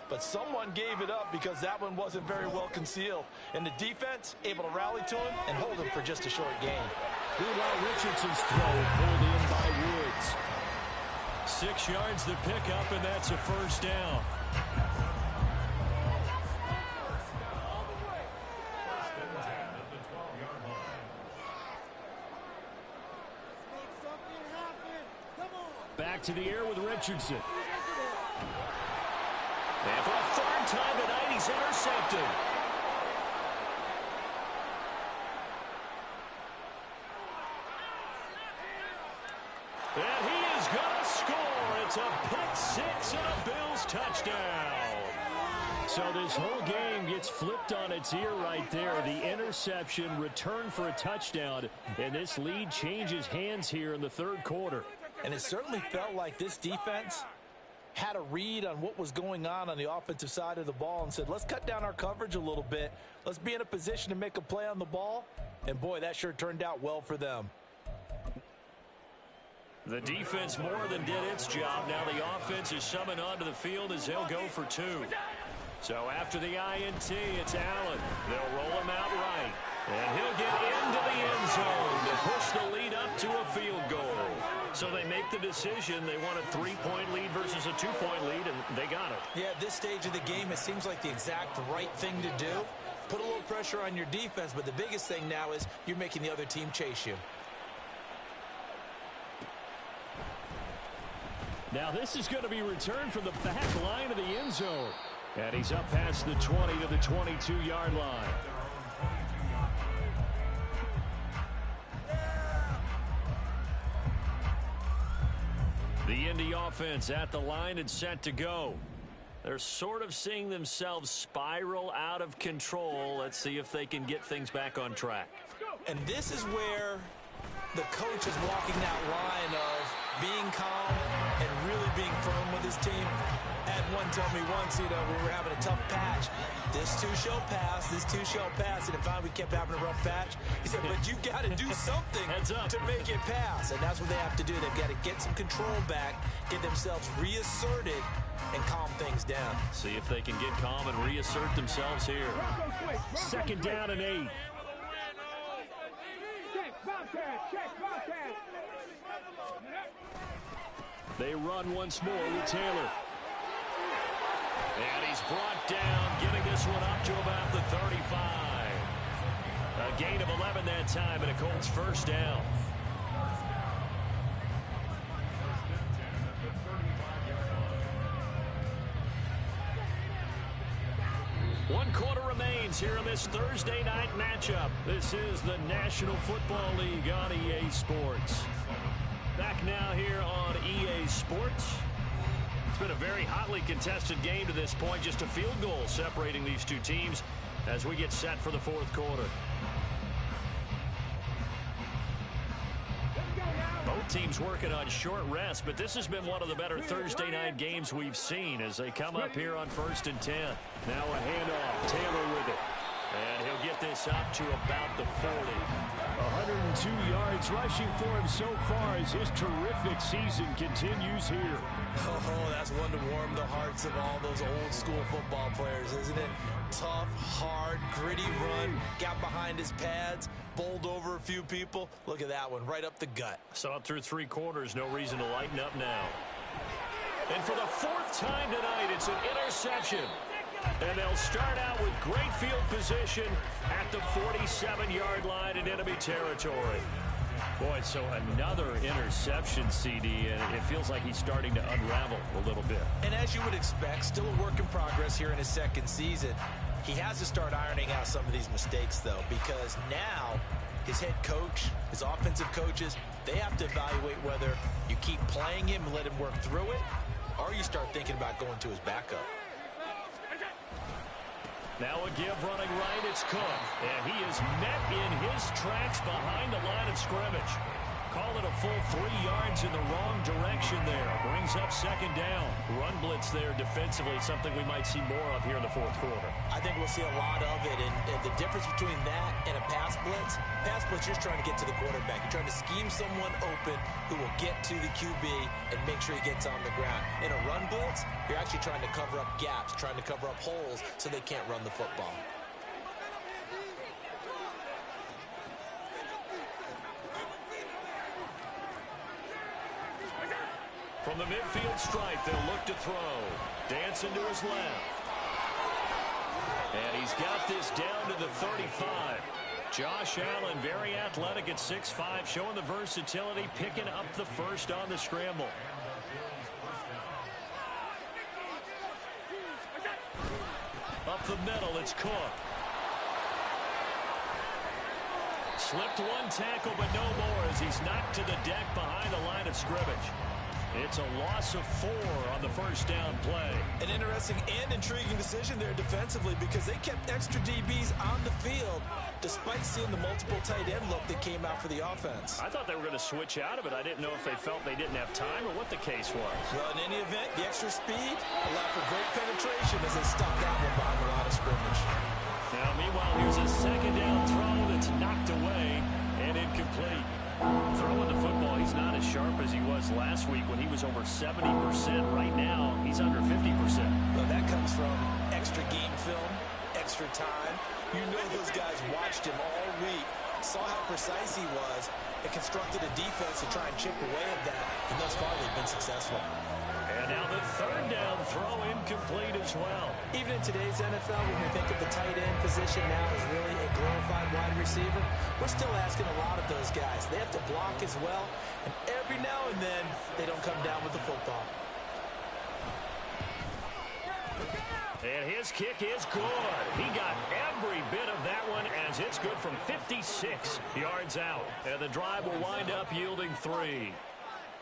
But someone gave it up because that one wasn't very well concealed. And the defense able to rally to him and hold him for just a short gain. Meanwhile, Richardson's throw pulled in by Woods. 6 yards the pickup, and that's a first down. Back to the air with Richardson. And for a third time tonight, he's intercepted. And he is going to score. It's a pick six and a Bills touchdown. So this whole game gets flipped on its ear right there. The interception, return for a touchdown, and this lead changes hands here in the third quarter. And it certainly felt like this defense had a read on what was going on the offensive side of the ball and said, let's cut down our coverage a little bit. Let's be in a position to make a play on the ball. And, boy, that sure turned out well for them. The defense more than did its job. Now the offense is summoned onto the field as they'll go for 2. So after the INT, it's Allen. They'll roll him out right. And he'll get into the end zone to push the lead up to a field goal. So they make the decision. They want a 3-point lead versus a 2-point lead, and they got it. Yeah, at this stage of the game, it seems like the exact right thing to do. Put a little pressure on your defense, but the biggest thing now is you're making the other team chase you. Now this is going to be returned from the back line of the end zone. And he's up past the 20 to the 22-yard line. The Indy offense at the line and set to go. They're sort of seeing themselves spiral out of control. Let's see if they can get things back on track. And this is where the coach is walking that line of being calm and really being firm with his team. Had one tell me once, we were having a tough patch. This too shall pass, this too shall pass. And finally we kept having a rough patch. He said, but you got to do something to make it pass. And that's what they have to do. They've got to get some control back, get themselves reasserted, and calm things down. See if they can get calm and reassert themselves here. Second down and 8. They run once more with Taylor. And he's brought down, getting this one up to about the 35. A gain of 11 that time, and a Colts first down. One quarter remains here in this Thursday night matchup. This is the National Football League on EA Sports. Back now here on EA Sports. It's been a very hotly contested game to this point. Just a field goal separating these two teams as we get set for the fourth quarter. Both teams working on short rest, but this has been one of the better Thursday night games we've seen as they come up here on 1st and 10. Now a handoff. Taylor with it. And he'll get this up to about the 40. 102 yards rushing for him so far as his terrific season continues here. Oh, that's one to warm the hearts of all those old school football players, isn't it? Tough, hard, gritty run, got behind his pads, bowled over a few people. Look at that one, right up the gut. Saw it through 3 quarters, no reason to lighten up now. And for the 4th time tonight, it's an interception. And they'll start out with great field position at the 47-yard line in enemy territory. Boy, so another interception, CD, and it feels like he's starting to unravel a little bit. And as you would expect, still a work in progress here in his 2nd season. He has to start ironing out some of these mistakes, though, because now his head coach, his offensive coaches, they have to evaluate whether you keep playing him and let him work through it, or you start thinking about going to his backup. Now a give running right, it's Cook. And he is met in his tracks behind the line of scrimmage. Call it a full 3 yards in the wrong direction there. Brings up 2nd down. Run blitz there defensively, something we might see more of here in the 4th quarter. I think we'll see a lot of it, and the difference between that and a pass blitz, you're just trying to get to the quarterback. You're trying to scheme someone open who will get to the QB and make sure he gets on the ground. In a run blitz, you're actually trying to cover up gaps, trying to cover up holes so they can't run the football. From the midfield stripe, they'll look to throw. Dancing to his left. And he's got this down to the 35. Josh Allen, very athletic at 6'5", showing the versatility, picking up the first on the scramble. Up the middle, it's Cook. Slipped one tackle, but no more as he's knocked to the deck behind the line of scrimmage. It's a loss of 4 on the first down play. An interesting and intriguing decision there defensively because they kept extra DBs on the field despite seeing the multiple tight end look that came out for the offense. I thought they were going to switch out of it. I didn't know if they felt they didn't have time or what the case was. Well, in any event, the extra speed allowed for great penetration as they stopped that one behind the line of scrimmage. Now, meanwhile, here's a 2nd down throw that's knocked away and incomplete. Throwing the football, he's not as sharp as he was last week when he was over 70%. Right now, he's under 50%. Well, that comes from extra game film, extra time. You know those guys watched him all week, saw how precise he was, and constructed a defense to try and chip away at that, and thus far they've been successful. And now the 3rd down throw incomplete as well. Even in today's NFL, when we think of the tight end position now as really a glorified wide receiver, we're still asking a lot of those guys. They have to block as well, and every now and then they don't come down with the football. And his kick is good. He got every bit of that one as it's good from 56 yards out. And the drive will wind up yielding 3.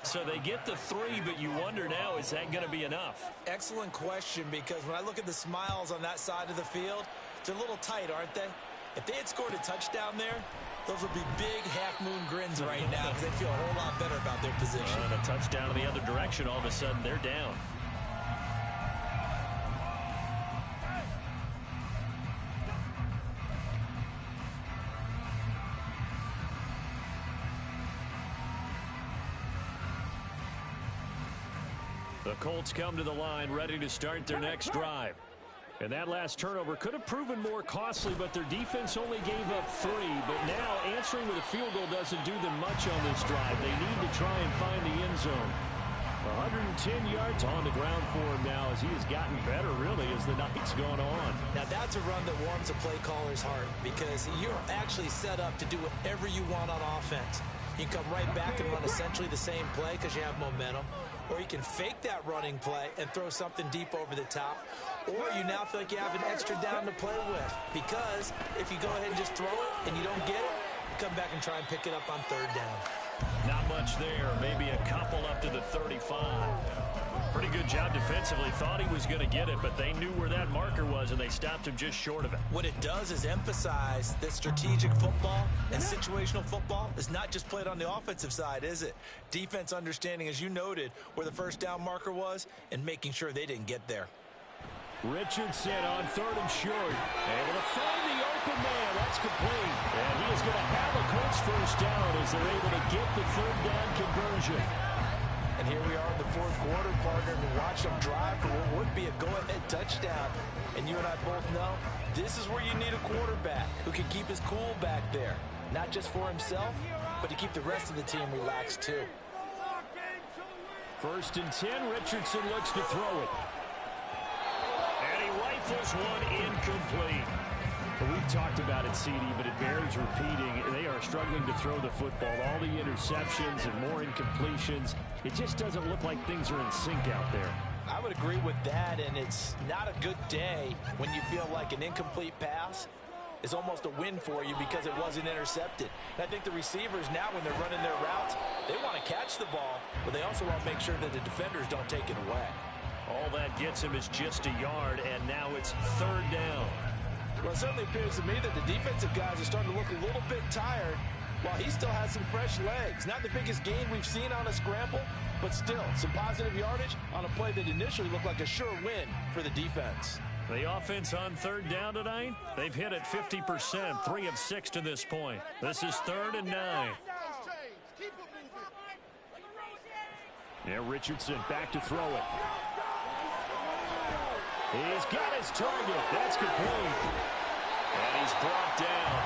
So they get the 3, but you wonder now, is that going to be enough? Excellent question, because when I look at the Smiles on that side of the field, they're a little tight, aren't they? If they had scored a touchdown there, those would be big half-moon grins right now because they feel a whole lot better about their position. And a touchdown in the other direction, all of a sudden they're down. The Colts come to the line ready to start their next drive. And that last turnover could have proven more costly, but their defense only gave up 3. But now answering with a field goal doesn't do them much on this drive. They need to try and find the end zone. 110 yards on the ground for him now as he has gotten better, really, as the night's gone on. Now, that's a run that warms a play caller's heart because you're actually set up to do whatever you want on offense. You can come right back and run essentially the same play because you have momentum, or you can fake that running play and throw something deep over the top, or you now feel like you have an extra down to play with because if you go ahead and just throw it and you don't get it, you come back and try and pick it up on third down. Not much there. Maybe a couple up to the 35. Pretty good job defensively. Thought he was going to get it, but they knew where that marker was, and they stopped him just short of it. What it does is emphasize that strategic football and situational football is not just played on the offensive side, is it? Defense understanding, as you noted, where the first down marker was and making sure they didn't get there. Richardson on third and short. Able to find the open man. That's complete. And he is going to have a Colts first down as they're able to get the third down conversion. And here we are in the fourth quarter, partner, and watch them drive for what would be a go-ahead touchdown. And you and I both know this is where you need a quarterback who can keep his cool back there. Not just for himself, but to keep the rest of the team relaxed too. First and 10, Richardson looks to throw it. Rifles one incomplete. Well, we've talked about it, CD, but it bears repeating. They are struggling to throw the football. All the interceptions and more incompletions. It just doesn't look like things are in sync out there. I would agree with that, and it's not a good day when you feel like an incomplete pass is almost a win for you because it wasn't intercepted. And I think the receivers now, when they're running their routes, they want to catch the ball, but they also want to make sure that the defenders don't take it away. All that gets him is just a yard, and now it's third down. Well, it certainly appears to me that the defensive guys are starting to look a little bit tired while he still has some fresh legs. Not the biggest gain we've seen on a scramble, but still some positive yardage on a play that initially looked like a sure win for the defense. The offense on third down tonight, they've hit it 50%, 3 of 6 to this point. This is 3rd and 9. Yeah, Richardson back to throw it. He's got his target. That's complete. And he's brought down.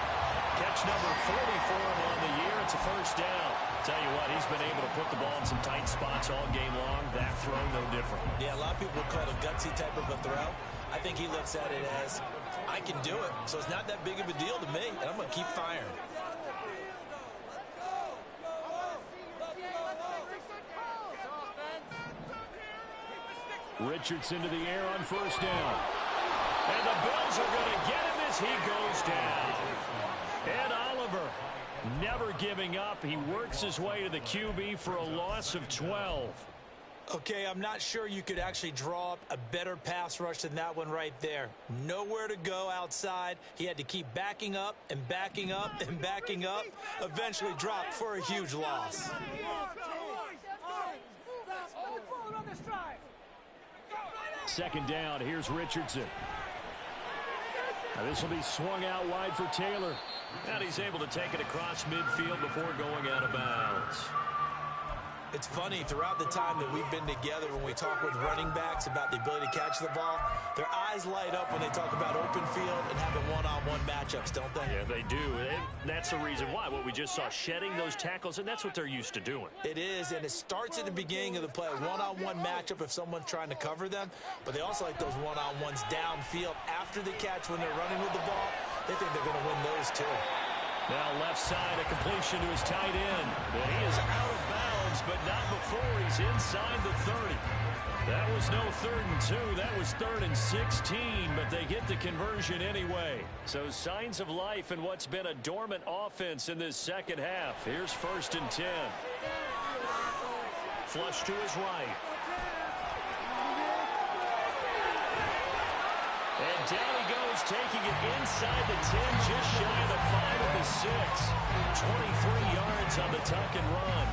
Catch number 40 for him on the year. It's a first down. Tell you what, he's been able to put the ball in some tight spots all game long. That throw, no different. Yeah, a lot of people would call it a gutsy type of a throw. I think he looks at it as, I can do it, so it's not that big of a deal to me, and I'm going to keep firing. Richardson to the air on first down. And the Bills are going to get him as he goes down. Ed Oliver never giving up. He works his way to the QB for a loss of 12. Okay, I'm not sure you could actually draw up a better pass rush than that one right there. Nowhere to go outside. He had to keep backing up and backing up and backing up. Eventually dropped for a huge loss. Second down, here's Richardson. Now this will be swung out wide for Taylor. And he's able to take it across midfield before going out of bounds. It's funny, throughout the time that we've been together, when we talk with running backs about the ability to catch the ball, their eyes light up when they talk about open field and having one-on-one matchups, don't they? Yeah, they do. And that's the reason why. What we just saw, shedding those tackles, and that's what they're used to doing. It is, and it starts at the beginning of the play. One-on-one matchup if someone's trying to cover them, but they also like those one-on-ones downfield after the catch when they're running with the ball. They think they're going to win those too. Now left side, a completion to his tight end. But he is out of bounds, but not before he's inside the 30. That was no 3rd and 2. That was 3rd and 16, but they get the conversion anyway. So signs of life in what's been a dormant offense in this second half. Here's 1st and 10. Flush to his right. And down he goes, taking it inside the 10, just shy of the 5 of the 6. 23 yards on the tuck and run.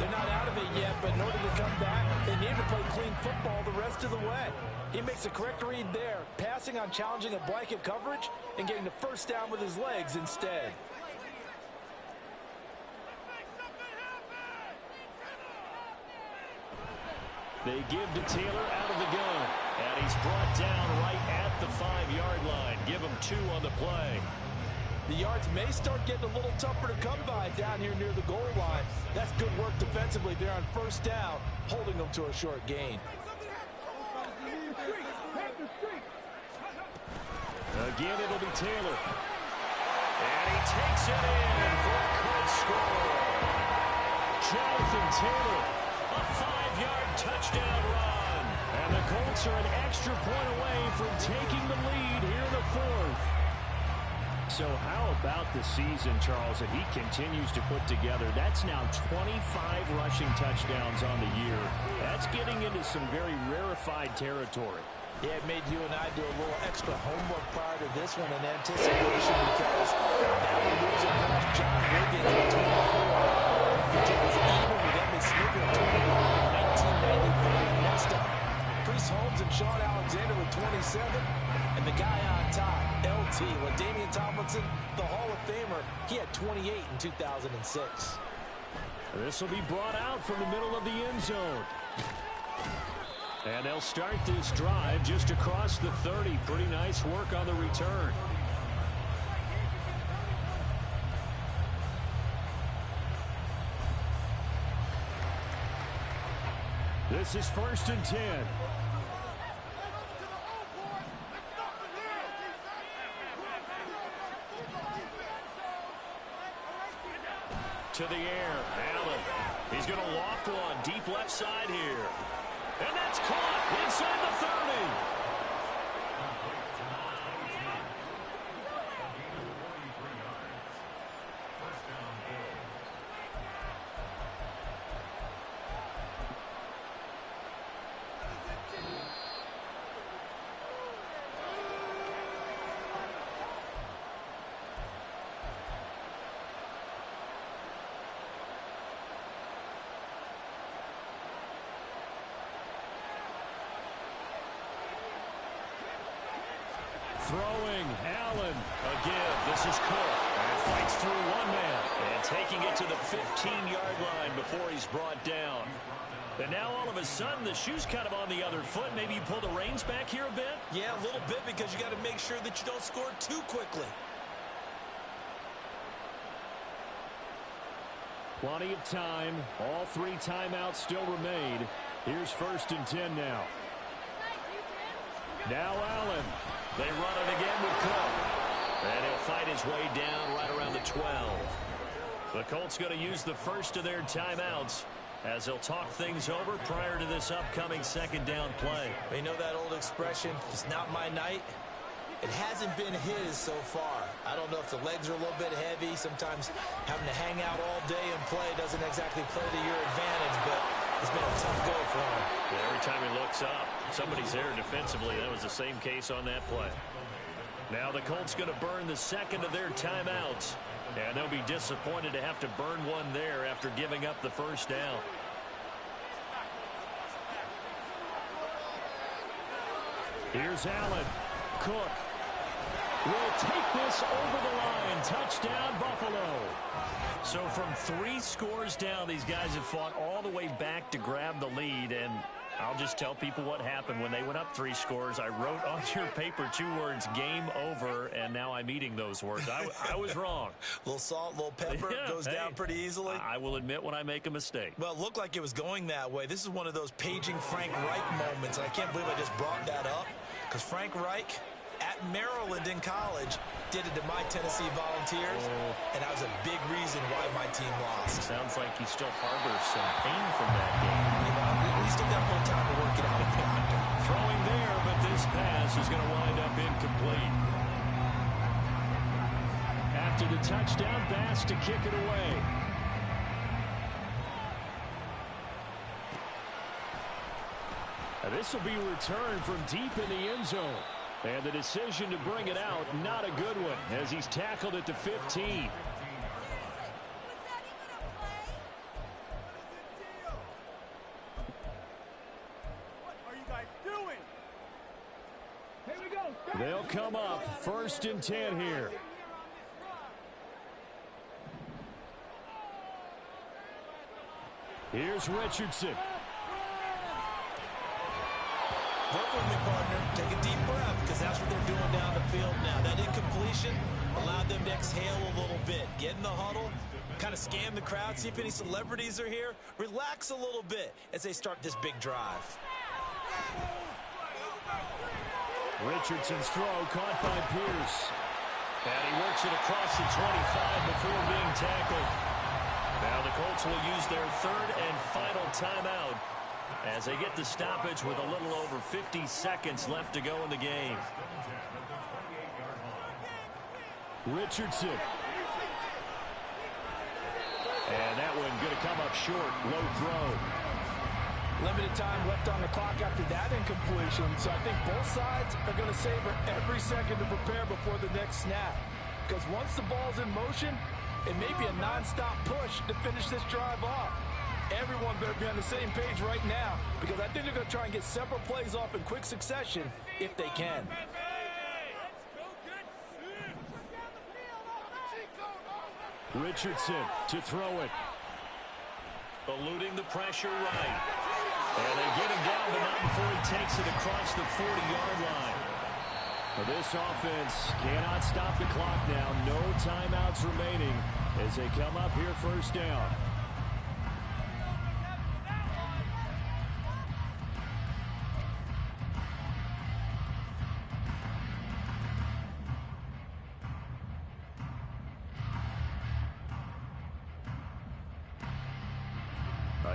They're not out of it yet, but in order to come back, they need to play clean football the rest of the way. He makes a correct read there, passing on challenging a blanket coverage and getting the first down with his legs instead. They give to Taylor out of the gun. And he's brought down right at the 5-yard line. Give him 2 on the play. The yards may start getting a little tougher to come by down here near the goal line. That's good work defensively there on first down, holding them to a short gain. Again, it'll be Taylor. And he takes it in for a quick score. Jonathan Taylor, a 5-yard touchdown run. And the Colts are an extra point away from taking the lead here in the fourth. So how about the season, Charles, that he continues to put together? That's now 25 rushing touchdowns on the year. That's getting into some very rarefied territory. Yeah, it made you and I do a little extra homework prior to this one in anticipation because that one moves it past John Wiggins at 24. It was even with Emmitt Smith at 21 in 1993. Next up, Priest Holmes and Sean Alexander with 27. And the guy on top, LT, LaDainian Tomlinson, the Hall of Famer, he had 28 in 2006. This will be brought out from the middle of the end zone. And they'll start this drive just across the 30. Pretty nice work on the return. This is 1st and 10. To the air, Allen. He's going to loft one deep left side here. And that's caught inside the 30. Throwing, Allen, a give. This is Cook. And fights through one man. And taking it to the 15-yard line before he's brought down. And now all of a sudden the shoe's kind of on the other foot. Maybe you pull the reins back here a bit? Yeah, a little bit because you got to make sure that you don't score too quickly. Plenty of time. All 3 timeouts still remain. Here's 1st and 10 now. Now Allen. They run it again with Cook. And he'll fight his way down right around the 12. The Colts going to use the first of their timeouts as they'll talk things over prior to this upcoming 2nd down play. You know that old expression, it's not my night? It hasn't been his so far. I don't know if the legs are a little bit heavy. Sometimes having to hang out all day and play doesn't exactly play to your advantage, but it's been a tough go for him. Yeah, every time he looks up, somebody's there defensively. That was the same case on that play. Now the Colts going to burn the second of their timeouts. And they'll be disappointed to have to burn one there after giving up the first down. Here's Allen. Cook will take this over the line. Touchdown, Buffalo. So from 3 scores down, these guys have fought all the way back to grab the lead. And I'll just tell people what happened when they went up 3 scores. I wrote on your paper 2 words, game over, and now I'm eating those words. I was wrong. A little salt, a little pepper, goes down pretty easily. I will admit when I make a mistake. Well, it looked like it was going that way. This is one of those paging Frank Reich moments, and I can't believe I just brought that up, because Frank Reich at Maryland in college did it to my Tennessee Volunteers, and that was a big reason why my team lost. Sounds like you still harbor some pain from that game. You know, we still got a little time to work it out with the doctor. Throwing there, but this pass is going to wind up incomplete. After the touchdown, Bass to kick it away. Now this will be returned from deep in the end zone. And the decision to bring it out, not a good one, as he's tackled at the 15. They'll come up 1st and 10 here. Here's Richardson. Work with me, partner. Take a deep breath, because that's what they're doing down the field now. That incompletion formation allowed them to exhale a little bit. Get in the huddle, kind of scan the crowd, see if any celebrities are here. Relax a little bit as they start this big drive. Richardson's throw caught by Pierce. And he works it across the 25 before being tackled. Now the Colts will use their third and final timeout as they get the stoppage with a little over 50 seconds left to go in the game. Richardson. And that one going to come up short. Low throw. Limited time left on the clock after that incompletion. So I think both sides are going to savor every second to prepare before the next snap. Because once the ball's in motion, it may be a non-stop push to finish this drive off. Everyone better be on the same page right now, because I think they're going to try and get several plays off in quick succession if they can. Richardson to throw it. Eluding the pressure right. And they get him down, but not before he takes it across the 40-yard line. Well, this offense cannot stop the clock now. No timeouts remaining as they come up here first down.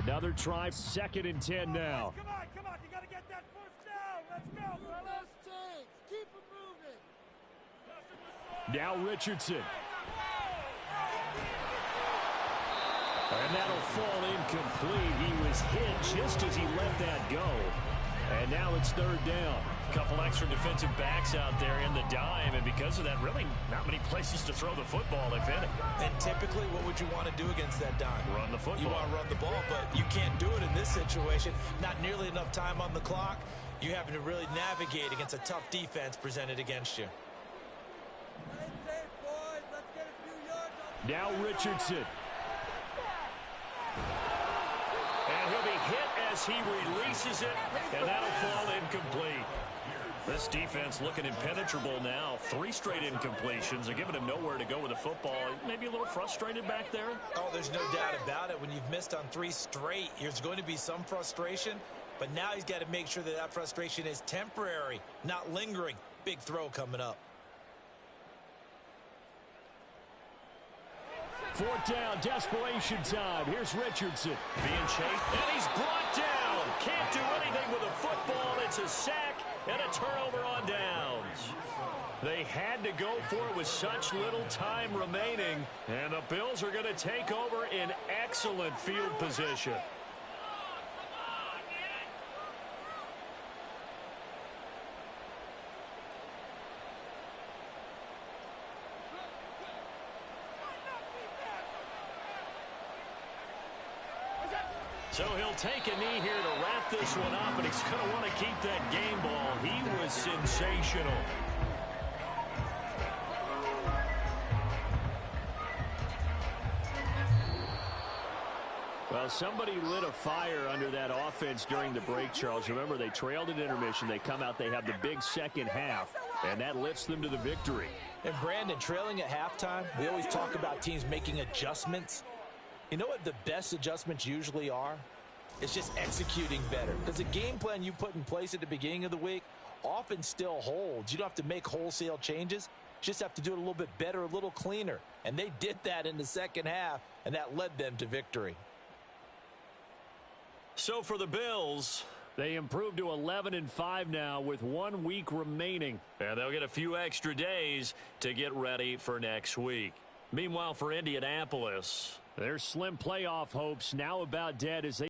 Another try, 2nd and 10 now. Come on, you gotta get that first down. Let's go, fellas. Keep it moving. Now Richardson. And that'll fall incomplete. He was hit just as he let that go. And now it's 3rd down. A couple extra defensive backs out there in the dime, and because of that, really not many places to throw the football, if any. And typically, what would you want to do against that dime? Run the football. You want to run the ball, but you can't do it in this situation. Not nearly enough time on the clock. You having to really navigate against a tough defense presented against you. Now Richardson. And he'll be hit as he releases it, and that'll fall incomplete. This defense looking impenetrable now. 3 straight incompletions. They're giving him nowhere to go with the football. Maybe a little frustrated back there. Oh, there's no doubt about it. When you've missed on 3 straight, there's going to be some frustration. But now he's got to make sure that that frustration is temporary, not lingering. Big throw coming up. 4th down, desperation time. Here's Richardson. Being chased, and he's brought down. Can't do anything with a football. It's a sack and a turnover on downs. They had to go for it with such little time remaining, and the Bills are going to take over in excellent field position. So he'll take a knee here to wrap this one up, and he's going to want to keep that game ball. He was sensational. Well, somebody lit a fire under that offense during the break, Charles. Remember, they trailed at intermission. They come out, they have the big second half, and that lifts them to the victory. And Brandon, trailing at halftime, we always talk about teams making adjustments. You know what the best adjustments usually are? It's just executing better. Because the game plan you put in place at the beginning of the week often still holds. You don't have to make wholesale changes. You just have to do it a little bit better, a little cleaner. And they did that in the second half, and that led them to victory. So for the Bills, they improved to 11-5 now with 1 week remaining. And they'll get a few extra days to get ready for next week. Meanwhile, for Indianapolis, their slim playoff hopes now about dead as they